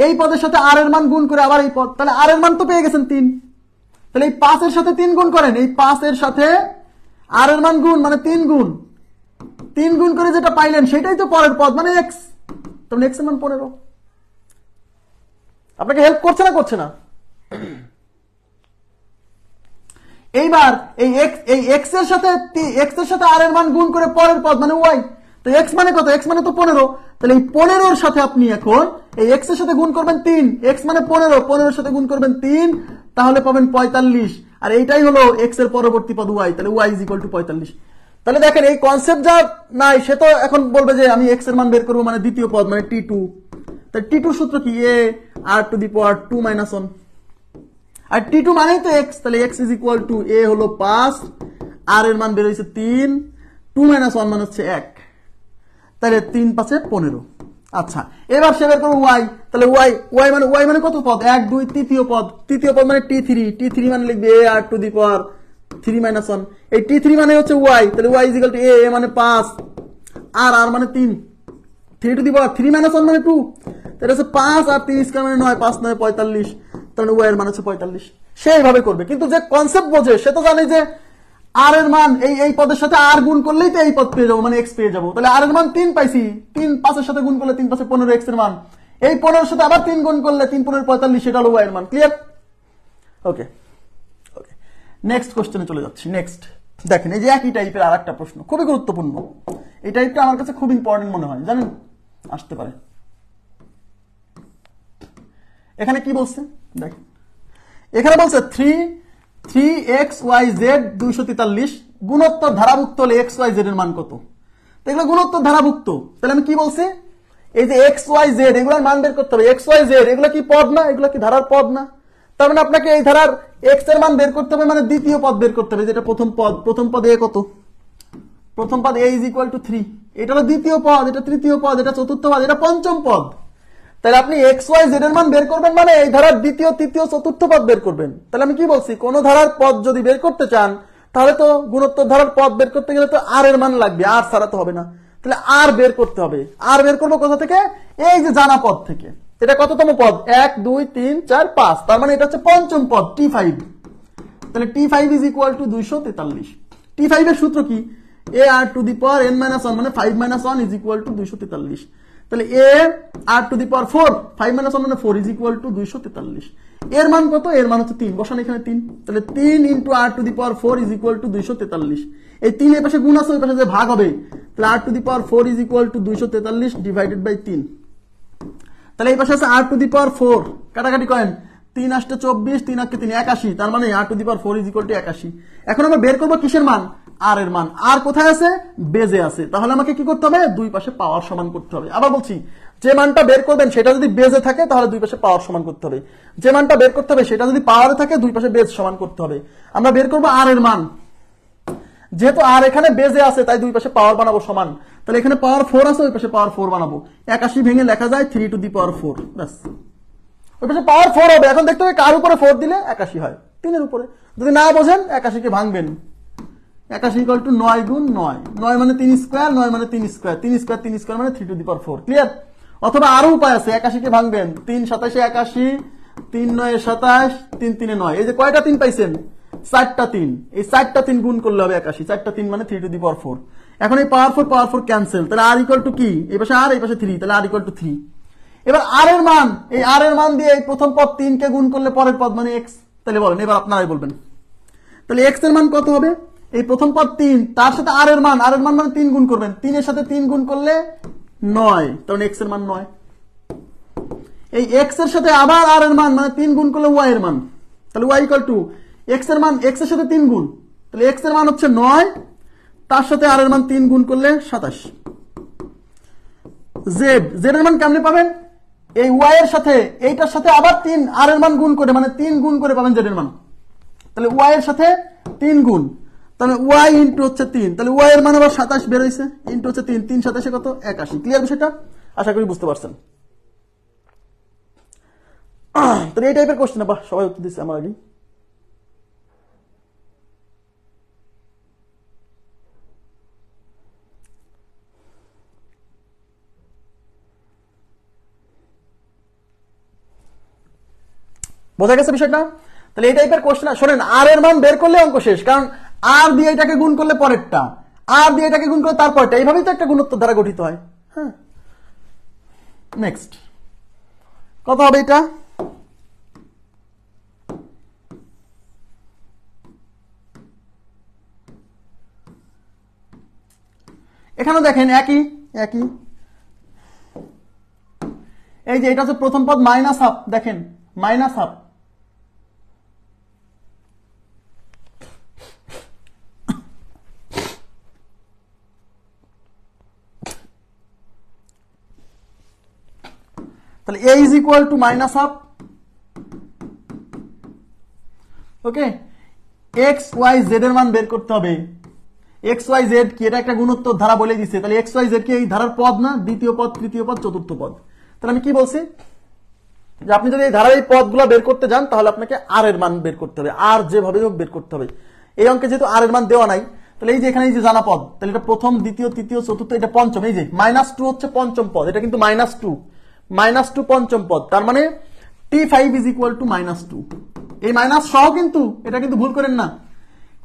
এই পদের সাথে আর এর মান গুণ করে আবার এই পদ, তাহলে আর এর মান তো পেয়ে গেছেন 3, তাহলে এই 5 এর সাথে 3 গুণ করেন, এই 5 এর সাথে আর এর মান গুণ মানে 3 গুণ করে যেটা পাইলেন সেটাই তো পরের পদ মানে x, তাহলে x এর মান 15। আপনাকে হেল্প করছে না? করছে না? এইবার এই x এর সাথে আর এর মান গুণ করে পরের পদ মানে y, তো x মানে কত? x মানে তো 15, তাহলে এই 15 এর সাথে আপনি এখন এই x এর সাথে গুণ করবেন 3, x মানে 15 এর সাথে গুণ করবেন 3, তাহলে পাবেন 45, আর এইটাই হলো x এর পরবর্তী পদ y, তাহলে y = 45। তাহলে দেখেন এই কনসেপ্ট যা নাই সে তো এখন বলবে যে আমি x এর মান বের করবো মানে দ্বিতীয় পদ মানে t2, তাহলে t2 সূত্র কি? a r⁴ 2 - 1, আর t2 মানেই তো x, তাহলে x = a হলো 5, আর এর মান বের হয়েছে 3, 2 - 1 মানে হচ্ছে 1, তাহলে 3 × 5 = 15। আচ্ছা, এবার সে বের করবো y, তাহলে y মানে কত পদ? 1 2 তৃতীয় পদ মানে t3 মানে লিখবে a r⁴ 3 - 1, এই t3 মানে হচ্ছে y, তাহলে y = a মানে 5, আর মানে 3, 3 - 1 মানে 2, তাহলে হচ্ছে 5 আর 3 মানে 9, 5 9 45, তাহলে y এর মান হচ্ছে 45। সেইভাবে করবে, কিন্তু যে কনসেপ্ট বোঝে সে তো জানে যে আর এর মান এই পদের সাথে আর গুণ করলেই তো এই পদ পেয়ে যাবো মানে x পেয়ে যাবো, তাহলে আর এর মান 3 পাইছি, 3 5 এর সাথে গুণ করলে 3 5 15 x এর মান, এই 15 এর সাথে আবার 3 গুণ করলে 3 15 45, সেটা হলো y এর মান। ক্লিয়ার? ওকে, নেক্সট কোশ্চেনে চলে যাচ্ছি। নেক্সট দেখেন, এই যে একই টাইপের আরেকটা প্রশ্ন, খুবই গুরুত্বপূর্ণ, এই টাইপটা আমার কাছে খুব ইম্পর্টেন্ট মনে হয়, জানেন আসতে পারে। এখানে কি বলছে দেখেন, এখানে বলছে 3xyz 243 গুণোত্তর ধারাভুক্ত হলে xyz এর মান কত? তো এগুলো গুণোত্তর ধারাভুক্ত, তাহলে আমি কি বলছি? এই যে xyz এগুলোর মান বের করতে হবে। xyz এগুলো কি পদ না? এগুলো কি ধারার পদ না? তার মানে আপনাকে এই ধারার x এর মান বের করতে হবে, মানে দ্বিতীয় পদ বের করতে হবে, যেটা প্রথম পদ a কত? প্রথম পদ a = 3, এটা হলো দ্বিতীয় পদ, এটা তৃতীয় পদ, এটা চতুর্থ পদ, এটা পঞ্চম পদ। তাহলে আপনি xyz এর মান বের করবেন মানে এই ধারার দ্বিতীয় তৃতীয় চতুর্থ পদ বের করবেন। তাহলে আমি কি বলছি, কোন ধারার পদ যদি বের করতে চান তাহলে তো গুণোত্তর ধারার পদ বের করতে গেলে তো আর এর মান লাগবে, আর ছাড়া তো হবে না, তাহলে আর বের করতে হবে। আর বের করবো কোথা থেকে? এই যে জানা পদ থেকে। এটা কততম পদ? 1 2 3 4 5, তার মানে এটা হচ্ছে পঞ্চম পদ t5, তাহলে t5 = 243। t5 এর সূত্র কি? a r⁴ মানে 5 - 1 = 243, তাহলে a r⁴ 5 - 1 মানে 4 = 243। এর মান কত? এর মান হচ্ছে 3, বসান এখানে 3, তাহলে 3 × r⁴ = 243। এই 3 এর পাশে গুণ আছে, ওই পাশে যে ভাগ হবে, তাহলে r⁴ = 243 / 3, তাহলে এই পাশে আছে r⁴, কাটাকাটি করেন, 3 × 8 = 24, 3 × 3 = 81, তার মানে r⁴ = 81। এখন আমরা বের করবো কিসের মান? আর এর মান, আর কোথায় আছে? বেজে আছে। তাহলে আমাকে কি করতে হবে? দুই পাশে পাওয়ার সমান করতে হবে। আবার বলছি, যে মানটা বের করবেন সেটা যদি বেজে থাকে তাহলে দুই পাশে পাওয়ার সমান করতে হবে। যে মানটা বের করতে হবে সেটা যদি পাওয়ারে থাকে দুই পাশে বেজ সমান করতে হবে। আমরা বের করবো আর এর মান, যেহেতু আর এখানে বেজে আছে তাই দুই পাশে পাওয়ার বানাবো সমান। তাহলে এখানে পাওয়ার 4 আছে, ওই পাশে পাওয়ার 4 বানাবো। 81 ভেঙে লেখা যায় 3 টু দি পাওয়ার 4। ব্যাস, ওই পাশে পাওয়ার 4 হবে। এখন দেখতে হবে কার উপরে 4 দিলে 81 হয়। 3 এর উপরে। যদি না বোঝেন 81 কে ভাঙবেন। 81 ইকুয়াল টু 9 গুণ 9। 9 মানে 3 স্কয়ার, 9 মানে 3 স্কয়ার, 3 স্কয়ার 3 স্কয়ার মানে 3 টু দি পাওয়ার 4। ক্লিয়ার? অথবা আরো উপায় আছে, 81 কে ভাঙবেন। 3 27 81, 3 9 27, 3 3 9। এই যে কয়টা 3 পাইছেন? 4টা 3। এই 4টা 3 গুণ করলে হবে 81। 4টা 3 মানে 3 টু দি পাওয়ার 4। এখন এই পাওয়ার 4 ক্যান্সেল। তাহলে আর ইকুয়াল টু কি? এই পাশে আর, এই পাশে 3। তাহলে আর ইকুয়াল টু 3। এবার আর এর মান, এই আর এর মান দিয়ে এই প্রথম পদ 3 কে গুণ করলে পরের পদ মানে x। তাহলে বলেন, এবার আপনারাই বলবেন। তাহলে x এর মান কত হবে? এই প্রথম পদ 3, তার সাথে আর এর মান, আর এর মান মানে 3 গুণ করবেন। 3 এর সাথে 3 গুণ করলে 9, তখন x এর মান 9। এই x এর সাথে আবার আর এর মান মানে 3 গুণ করলে y এর মান। তাহলে y ইকুয়াল টু x এর মান, x এর সাথে 3 গুণ, তাহলে x এর মান হচ্ছে 9, তার সাথে আর এর মান 3 গুণ করলে 27। z এর মান কেমনে পাবেন? এই y এর সাথে এইটার সাথে আবার 3 আর এর মান গুণ করে, মানে 3 গুণ করে পাবেন z এর মান। তাহলে y এর সাথে 3 গুণ, তাহলে y ইনটু হচ্ছে 3, তাহলে y এর মান আবার 27 বের হইছে, ইনটু হচ্ছে 3, 3 27 কত? 81। ক্লিয়ার বিষয়টা? আশা করি বুঝতে পারছেন। তাহলে এই টাইপের কোশ্চেন, বাহ সবাই উত্তর দিচ্ছে আমার আগে। বোঝা গেছে বিষয়টা? তাহলে এই টাইপের কোশ্চেন শোনেন, আর এর মান বের করলে অঙ্ক শেষ, কারণ আর দিয়ে এটাকে গুণ করলে পরেরটা, আর দিয়ে এটাকে গুণ করলে তারপরটা, এইভাবেই তো একটা গুণোত্তর দ্বারা গঠিত হয়। হ্যাঁ, নেক্সট কত হবে এটা? এখানে দেখেন একই একই, এই যে এটা হচ্ছে প্রথম পদ মাইনাস হাফ, দেখেন মাইনাস হাফ। তাহলে a is equal to minus half. Okay, x y z এর মান বের করতে হবে। এক্স ওয়াই জেড কি? এটা একটা গুণোত্তর ধারা বলে দিচ্ছে। তাহলে এক্স ওয়াই জেড কি এই ধারার পদ না? দ্বিতীয় পদ, তৃতীয় পদ, চতুর্থ পদ। তাহলে আমি কি বলছি, যে আপনি যদি এই ধারার এই পদগুলো বের করতে যান তাহলে আপনাকে আর এর মান বের করতে হবে, আর যেভাবে হোক বের করতে হবে। এই অঙ্কে যেহেতু আর এর মান দেওয়া নাই, তাহলে এই যে এখানে এই যে জানা পদ, তাহলে এটা প্রথম, দ্বিতীয়, তৃতীয়, চতুর্থ, এটা পঞ্চম। এই যে -2 হচ্ছে পঞ্চম পদ, এটা কিন্তু -2 পঞ্চম পদ। তার মানে t5 ইজ ইকুয়াল টু -2। এই মাইনাস সহ কিন্তু, এটা কিন্তু ভুল করেন না।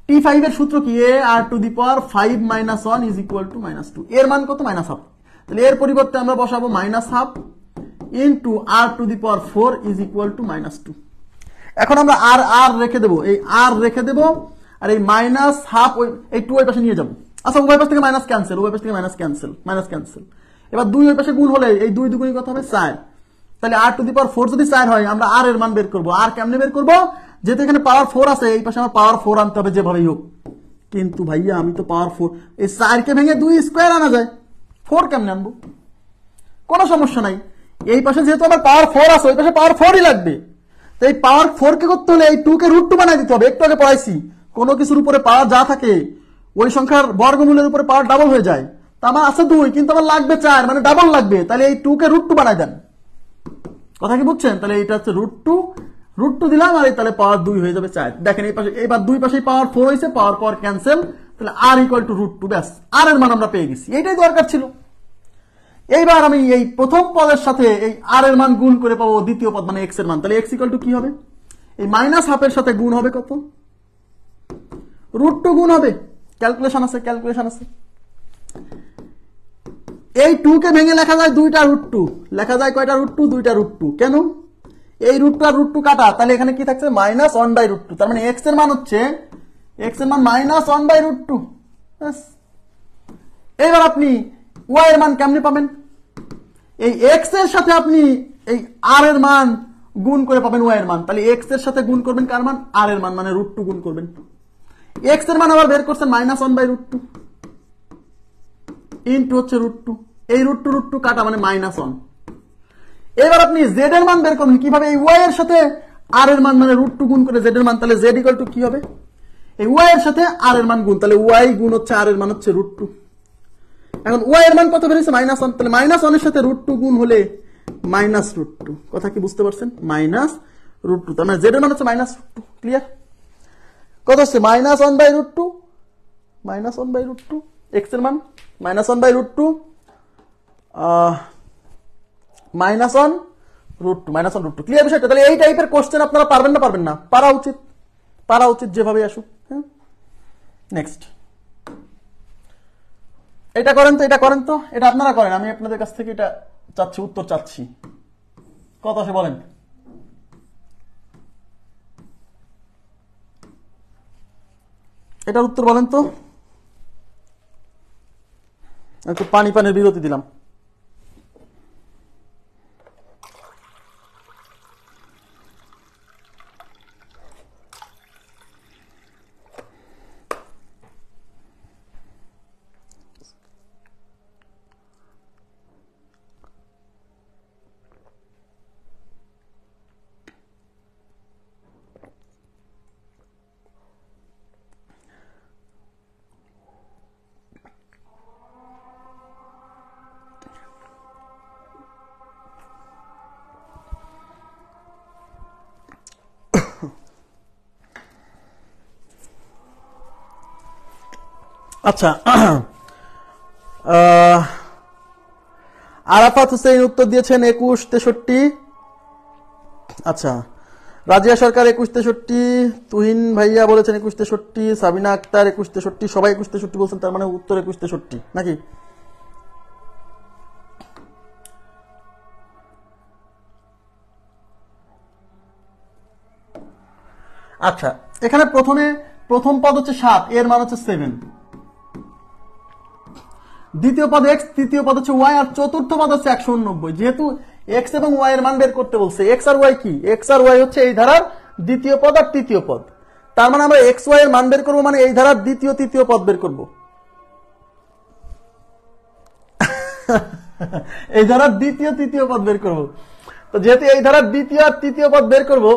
t5 এর সূত্র কি? a r to the power 5 - 1 is equal two -2। এর মান কত? -1/2। তাহলে এর পরিবর্তে আমরা বসাবো -1/2 into r to the power 4 is equal two -2। এখন আমরা আর রেখে দেবো, এই আর রেখে দেবো, আর এই -1/2 এই 2 ওই পাশে নিয়ে যাবো। আচ্ছা, উভয় পাশ থেকে মাইনাস ক্যান্সেল, উভয় পাশ থেকে মাইনাস ক্যান্সেল। এবার 2 ওই পাশে গুণ হলে এই 2 দুগুণী কত হবে? 4। তাহলে r টু দি পাওয়ার 4 যদি 4 হয়, আমরা r এর মান বের করবো। আর কেমনে বের করবো? যেহেতু এখানে পাওয়ার 4 আছে, এই পাশে আমার পাওয়ার 4 আনতে হবে যেভাবেই হোক। কিন্তু ভাইয়া আমি তো পাওয়ার 4, এই 4 কে ভেঙে 2 স্কয়ার আনা যায়, 4 কেমনে আনবো? কোনো সমস্যা নাই। এই পাশে যেহেতু আমার পাওয়ার 4 আছে, ওই পাশে পাওয়ার 4ই লাগবে। তো এই পাওয়ার 4 কে করতে হলে এই 2 কে √2 বানাই দিতে হবে। একটু আগে পড়াইছি, কোনো কিছুর উপরে পাওয়ার যা থাকে ওই সংখ্যার বর্গমূলের উপরে পাওয়ার ডাবল হয়ে যায়। তা আমার আছে 2, কিন্তু আমার লাগবে 4, মানে ডাবল লাগবে। তাহলে এই 2 কে √2 বানাই দেন। কথা কি বুঝছেন? তাহলে এটা হচ্ছে √2 দিলাম, আর এই তাহলে পাওয়ার 2 হয়ে যাবে 4। দেখেন এই পাশে, এবার দুই পাশে পাওয়ার 4 হয়েছে, পাওয়ার ক্যান্সেল। তাহলে r ইকুয়াল টু √2। ব্যাস, আর এর মান আমরা পেয়ে গেছি। এইটাই দরকার ছিল। এইবার আমি এই প্রথম পদের সাথে এই আর এর মান গুণ করে পাবো দ্বিতীয় পদ, মানে এক্স এর মান। তাহলে এক্স ইকুয়াল টু কি হবে? এই -1/2 এর সাথে গুণ হবে কত? √2 গুণ হবে। ক্যালকুলেশন আছে। এই 2 কে ভেঙে লেখা যায় 2টা √2, লেখা যায় কয়টা √2? 2টা √2। কেন? এই √2 আর √2 কাটা, তাহলে এখানে কি থাকছে? -1/√2। তার মানে x এর মান হচ্ছে, x এর মান -1/√2। এইবার আপনি y এর মান কেমনে পাবেন? এই x এর সাথে আপনি এই r এর মান গুণ করে পাবেন y এর মান। তাহলে x এর সাথে গুণ করবেন কার মান? r এর মান, মানে √2 গুণ করবেন। এক্স এর মান আবার বের করছেন -1/√2 ইনটু হচ্ছে √2, এই √2 কাটা মানে -1। এবার আপনি জেড এর মান বের করবেন কিভাবে? এই ওয়াই এর সাথে আর এর মান মানে √2 গুণ করে জেড এর মান, তাহলে জেড ইকুয়াল টু কি হবে? এই ওয়াই এর সাথে আর এর মান গুণ, তাহলে ওয়াই গুণ হচ্ছে আর এর মান হচ্ছে √2। এখন ওয়াই এর মান কত বেরিয়েছে? -1, তাহলে -1 এর সাথে √2 গুণ হলে -√2। কথা কি বুঝতে পারছেন? -√2, তার মানে জেড এর মান হচ্ছে -√2। ক্লিয়ার? কত হচ্ছে? -1/√2, -1/√2, এক্স এর মান -1/√2 -1√2 ক্লিয়ার বিষয়টা? তাহলে এই টাইপের কোশ্চেন আপনারা পারবেন না? পারবেন না? পারা উচিত যেভাবে আসুক। হ্যাঁ, নেক্সট এটা করেন তো, এটা আপনারা করেন, আমি আপনাদের কাছ থেকে এটা চাচ্ছি, উত্তর চাচ্ছি। কত আসে বলেন? এটার উত্তর বলেন তো। একটু পানির বিরতি দিলাম। আচ্ছা, আরাফাত হোসেন উত্তর দিয়েছেন 21-63। আচ্ছা, রাজিয়া সরকার 21-63, তুহিন ভাইয়া বলেছেন 21-63, সাবিনা আক্তার 21-63, সবাই 21-63 বলছেন, তার মানে উত্তর 21-63 নাকি? আচ্ছা, এখানে প্রথম পদ হচ্ছে 7, এর মান হচ্ছে 7, দ্বিতীয় পদ এক্স, তৃতীয় পদ হচ্ছে ওয়াই, আর চতুর্থ পদ হচ্ছে 189। যেহেতু এক্স এবং ওয়াই এর মান বের করতে বলছে, এক্স আর ওয়াই কি? এক্স আর ওয়াই হচ্ছে এই ধারার দ্বিতীয় পদ আর তৃতীয় পদ, তার মানে আমরা এক্স ওয়াই এর মান বের করবো, মানে এই ধারার দ্বিতীয় তৃতীয় পদ বের করবো। এই ধারার দ্বিতীয় তৃতীয় পদ বের করবো। তো যেহেতু এই ধারার দ্বিতীয় আর তৃতীয় পদ বের করবো,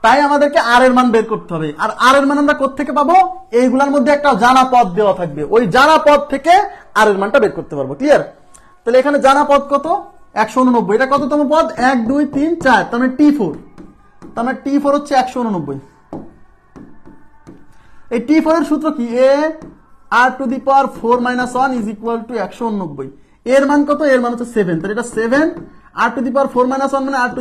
তাই আমাদেরকে আর এর মান বের করতে হবে। আর আর এর মান আমরা কোত্থেকে পাবো? এইগুলোর মধ্যে একটা জানা পদ দেওয়া থাকবে, ওই জানা পদ থেকে আর এর মানটা বের করতে পারবো। ক্লিয়ার? তাহলে এখানে জানা পদ কত? 189। এটা কততম পদ? 1 2 3 4, তার মানে T4। তার মানে T4 হচ্ছে 189। এই T4 এর সূত্র কি? a r⁴ - 1 is equal to 189। এর মান কত? এর মান হচ্ছে 7, তাহলে এটা 7 r⁴ - 1 মানে r⁵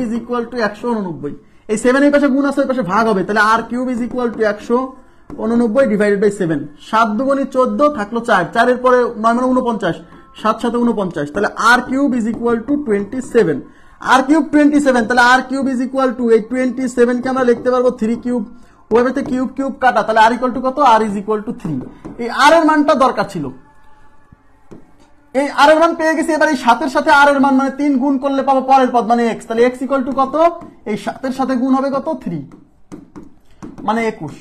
ইজ ইকুয়াল টু 189। এই 7 এই পাশে গুণ আছে, ওই পাশে ভাগ হবে, তাহলে r³ is equal to 189 divided by 7। 7 দুগুণে 14, থাকলো 4, 4 এর পরে 9 মানে 49, 7 7 49, তাহলে r³ is equal two 27। r³ 27, তাহলে r³ ইজ ইকুয়াল টু এই 27 কে আমরা লিখতে পারবো 3³ ওইভাবে কিউব কাটা, তাহলে r ইকুয়াল টু কত? r is equal two 3। এই r এর মানটা দরকার ছিল, এই আর এর মান পেয়ে গেছি। এবার এই 7 এর সাথে আর এর মান মানে 3 গুণ করলে পাবো পরের পদ মানে x, তাহলে x ইকুয়াল টু কত? এই 7 এর সাথে গুণ হবে কত? 3 মানে 21।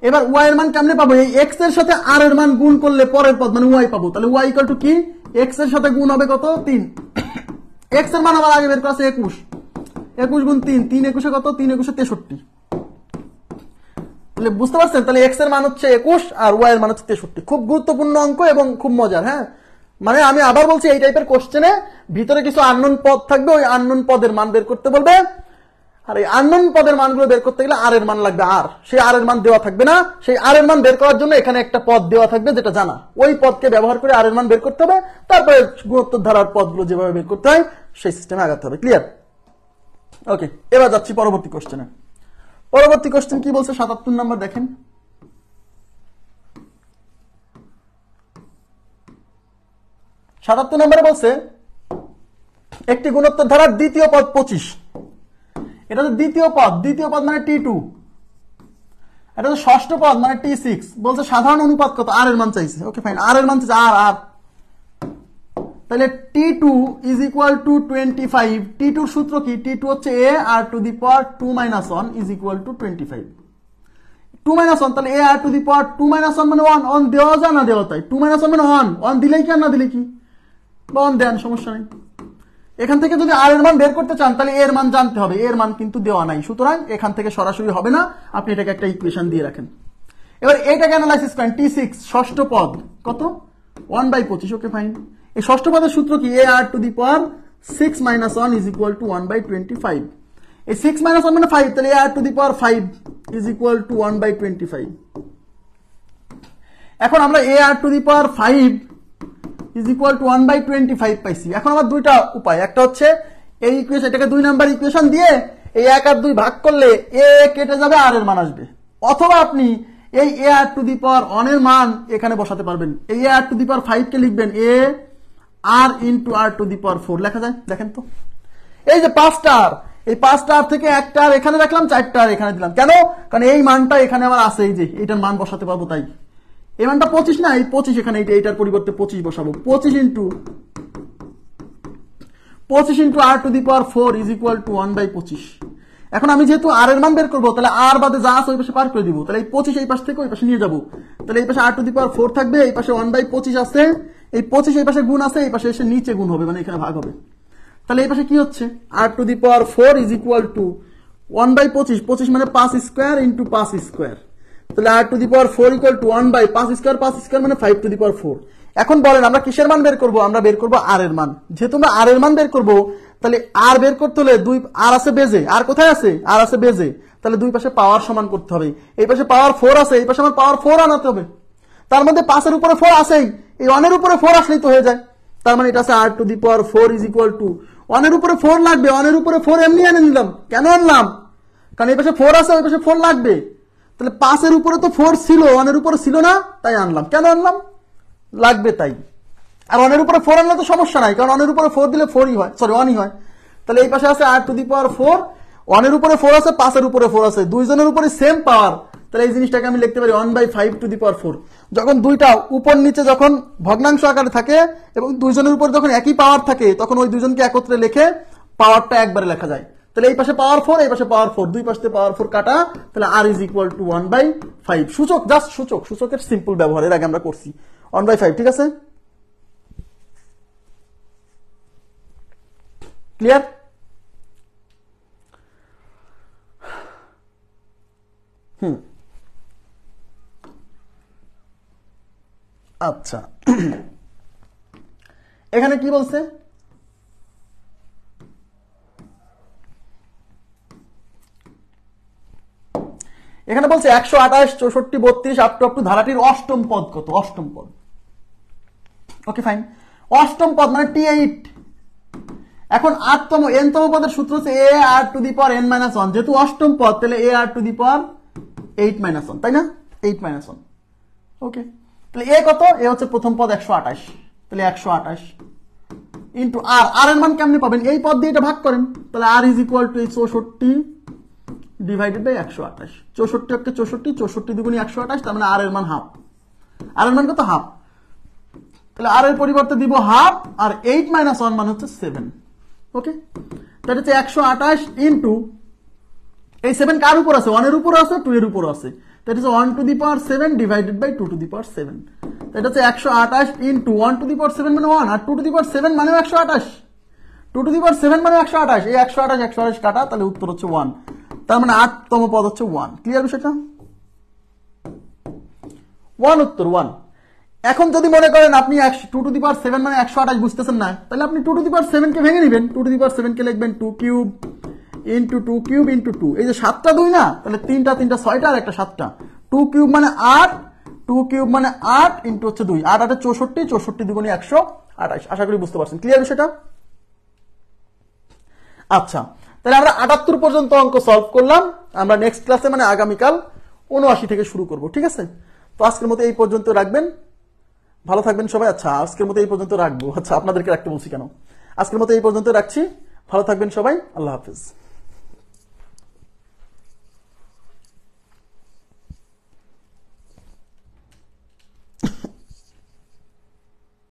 এবার y এর মান কেমনে পাবো? এই x এর সাথে r এর মান গুণ করলে পরের পদ মানে y পাবো, তাহলে y ইকুয়াল টু কি? x এর সাথে গুণ হবে কত? 3। x এর মান আবার আগে বের করা আছে 21, 21 গুণ 3, 3 21 কত? 3 21 63। তাহলে বুঝতে পারছেন? তাহলে x এর মান হচ্ছে 21 আর y এর মান হচ্ছে 63। খুব গুরুত্বপূর্ণ অঙ্ক এবং খুব মজার। হ্যাঁ, মানে আমি আবার বলছি, এই টাইপের কোশ্চেনে ভিতরে কিছু আননোন পদ থাকবে, ওই আননোন পদের মান বের করতে বলবে, আর এই আননোন পদের মানগুলো বের করতে গেলে আর এর মান লাগবে। আর সেই আর এর মান দেওয়া থাকবে না, সেই আর এর মান বের করার জন্য এখানে একটা পদ দেওয়া থাকবে যেটা জানা, ওই পদকে ব্যবহার করে আর এর মান বের করতে হবে, তারপরে গুণোত্তর ধারার পদগুলো যেভাবে বের করতে হয় সেই সিস্টেমে আগাতে হবে। ক্লিয়ার? ওকে, এবার যাচ্ছি পরবর্তী কোশ্চেনে। পরবর্তী কোশ্চেন কি বলছে? 77 নম্বর দেখেন। 77 নম্বরে বলছে একটি গুণোত্তর ধারার দ্বিতীয় পদ 25। এটা তো দ্বিতীয় পদ মানে T2, এটা তো ষষ্ঠ পদ মানে T6। বলছে সাধারণ অনুপাত কত? আর এর মান চাইছে। ওকে ফাইন, আর এর মান চাইছে আর। তাহলে T2 is equal two 25। T2 এর সূত্র কি? T2 হচ্ছে a r⁴ - 1 is equal two 25। 2 - 1, তাহলে a r টু দি পাওয়ার 2 - 1 মানে 1, অন দেওয়া যায় না দেওয়া তাই, 2 - 1 মানে 1 দিলেই কি আর না দিলে কি, বা 1 দেন সমস্যা নেই। এখান থেকে যদি আর এর মান বের করতে চান তাহলে এর মান জানতে হবে, এর মান কিন্তু দেওয়া নাই, সুতরাং এখান থেকে সরাসরি হবে না, আপনি এটাকে একটা ইকুয়েশন দিয়ে রাখেন। এবার এটাকে অ্যানালাইসিস করেন, t6 ষষ্ঠ পদ কত 1/25, ওকে ফাইন। এই ষষ্ঠ পদের সূত্র কি, a r to the power 6 - 1 is equal two 1/25। এই 6 - 1 মানে 5, তাহলে a r to the power 5 is equal two 1/25। এখন আমরা a r to the power 5 is equal two 1/25 পাইছি। এখন আমার দুইটা উপায়, একটা হচ্ছে এই ইকুয়েশন, এটাকে 2 নাম্বার ইকুয়েশন দিয়ে এই 1 আর 2 ভাগ করলে a কেটে যাবে, আর এর মান আসবে, অথবা আপনি এই a r to the power 1 এর মান এখানে বসাতে পারবেন। এই a r to the power 5 কে লিখবেন a r into r to the power 4, লেখা যায়, দেখেন তো। এই যে 5টা আর, এই 5টা আর থেকে একটা আর এখানে রাখলাম, 4টা আর এখানে দিলাম, কেন, কারণ এই মানটা এখানে আমার আছে, এই যে এটার মান বসাতে পারবো, তাই এই মানটা 25 না, এই 25 এখানে, এইটার পরিবর্তে 25 বসাবো, 25 into r to the power 4 is equal two 1/25। এখন আমি যেহেতু r এর মান বের করবো, তাহলে r বাদে যা আছে ওই পাশে পার করে দিব, তাহলে এই 25 এই পাশ থেকে ওই পাশে নিয়ে যাবো, তাহলে এই পাশে r টু দি পাওয়ার 4 থাকবে, এই পাশে 1/25 আছে, এই 25 এই পাশে গুণ আছে, এই পাশে এসে নিচে গুণ হবে, মানে এখানে ভাগ হবে, তাহলে এই পাশে কি হচ্ছে, r to the power 4 is equal two 1/25, 25 মানে 5 স্কয়ার ইন্টু 5 স্কয়ার, তাহলে r to the power 4 equal to 1/5 square, 5 square মানে 5 টু দি পাওয়ার 4। এখন বলেন আমরা কিসের মান বের করব, আমরা বের করব r এর মান। যেহেতু আমরা r এর মান বের করব, তাহলে r বের করতে হলে দুই r আছে বেজে, r কোথায় আছে, r আছে বেজে, তাহলে দুই পাশে পাওয়ার সমান করতে হবে, এই পাশে পাওয়ার 4 আছে, এই পাশে আমার পাওয়ার 4 আনাতে হবে, তার মধ্যে 5 এর উপরে 4 আছেই, এই 1 এর উপরে 4 আসলেই তো হয়ে যায়, তার মানে এটা আছে r to the power 4 is equal two 1 এর উপরে 4 লাগবে, 1 এর উপরে 4 এমনি এনে নিলাম, কেন আনলাম, কারণ এই পাশে 4 আছে, ওই পাশে 4 লাগবে, তাহলে 5 এর উপরে তো 4 ছিল, 1 এর উপরে ছিল না, তাই আনলাম, কেন আনলাম, লাগবে তাই। আর 1 এর উপরে 4 আনলে তো সমস্যা নাই, কারণ 1 এর উপরে 4 দিলে 4ই হয়, সরি 1ই হয়, তাহলে এই পাশে আছে r টু দি পাওয়ার 4, 1 এর উপরে 4 আছে, 5 এর উপরে 4 আছে, দুইজনের উপরে সেম পাওয়ার, তাহলে এই জিনিসটাকে আমি লিখতে পারি 1/5 টু দি পাওয়ার 4। যখন দুইটা উপর নিচে যখন ভগ্নাংশ আকারে থাকে এবং দুইজনের উপর যখন একই পাওয়ার থাকে, তখন ওই দুইজনকে একত্রে লিখে পাওয়ারটা একবারে লেখা যায়, তাহলে এই পাশে পাওয়ার 4, এই পাশে পাওয়ার 4, দুই পাশে পাওয়ার 4 কাটা, তাহলে r ইজ ইকুয়াল টু 1/5। সূচক জাস্ট সূচকের সিম্পল ব্যবহার, এর আগে আমরা করছি 1/5, ঠিক আছে, ক্লিয়ার। আচ্ছা, এখানে কি বলছে, এখানে বলছে 128, 64, 32 আপ টু ধারাটির অষ্টম পদ কত, অষ্টম পদ, ওকে ফাইন, অষ্টম পদ মানে t8। এখন 8তম nতম পদের সূত্র হচ্ছে a r to the power n - 1, যেহেতু অষ্টম পদ তাহলে a r টু দি পাওয়ার 8 - 1, তাই না, 8 - 1, ওকে, তাহলে a কত, a হচ্ছে প্রথম পদ 128, তাহলে 128 ইন্টু r এর মান কেমনে পাবেন, এই পদ দিয়ে এটা ভাগ করেন, তাহলে r is equal to 64 divided by 128, 64 হচ্ছে 64, 64 দুগুণে 128, তার মানে r এর মান হাফ, r এর মান কত, হাফ, তাহলে r এর পরিবর্তে দিব হাফ, আর 8 - 1 মান হচ্ছে 7, ওকে, তাহলে হচ্ছে 128 ইন্টু এই 7 কার উপর আছে, 1 এর উপর আছে, 2 এর উপর আছে, that is 1 to the power 7 divided by 2 to the power 7, এটা হচ্ছে 128 ইন্টু 1 to the power 7 মানে 1, আর 2 to the power 7 মানে 128, 2 to the power 7 মানে 128, এই 128 128 কাটা, তাহলে উত্তর হচ্ছে 1, তার মানে 8তম পদ হচ্ছে 1, ক্লিয়ার বিষয়টা, 1 উত্তর 1। এখন যদি মনে করেন আপনি 2 to the power 7 মানে 128 বুঝতেছেন না, তাহলে আপনি 2 to the power 7 কে ভেঙে নেবেন, 2 to the power 7 কে লিখবেন 2 কিউব ইন্টু 2 কিউব ইন্টু 2, এই যে 7টা 2 না, তাহলে 3টা 6টা আর একটা 7টা, 2 কিউব মানে 8, 2 কিউব মানে 8 ইন্টু হচ্ছে 2, 8 8 64, 64 দুগুণে 128, আশা করি বুঝতে পারছেন, ক্লিয়ার বিষয়টা। আচ্ছা, তাহলে আমরা 78 পর্যন্ত অঙ্ক সলভ করলাম, আমরা নেক্সট ক্লাসে মানে আগামীকাল 79 থেকে শুরু করব, ঠিক আছে। তো আজকের মতো এই পর্যন্ত রাখবেন, ভালো থাকবেন সবাই। আচ্ছা, আজকের মতো এই পর্যন্ত রাখবো, আচ্ছা আপনাদেরকে রাখতে বলছি কেন, আজকের মতো এই পর্যন্ত রাখছি, ভালো থাকবেন সবাই, আল্লাহ হাফেজ।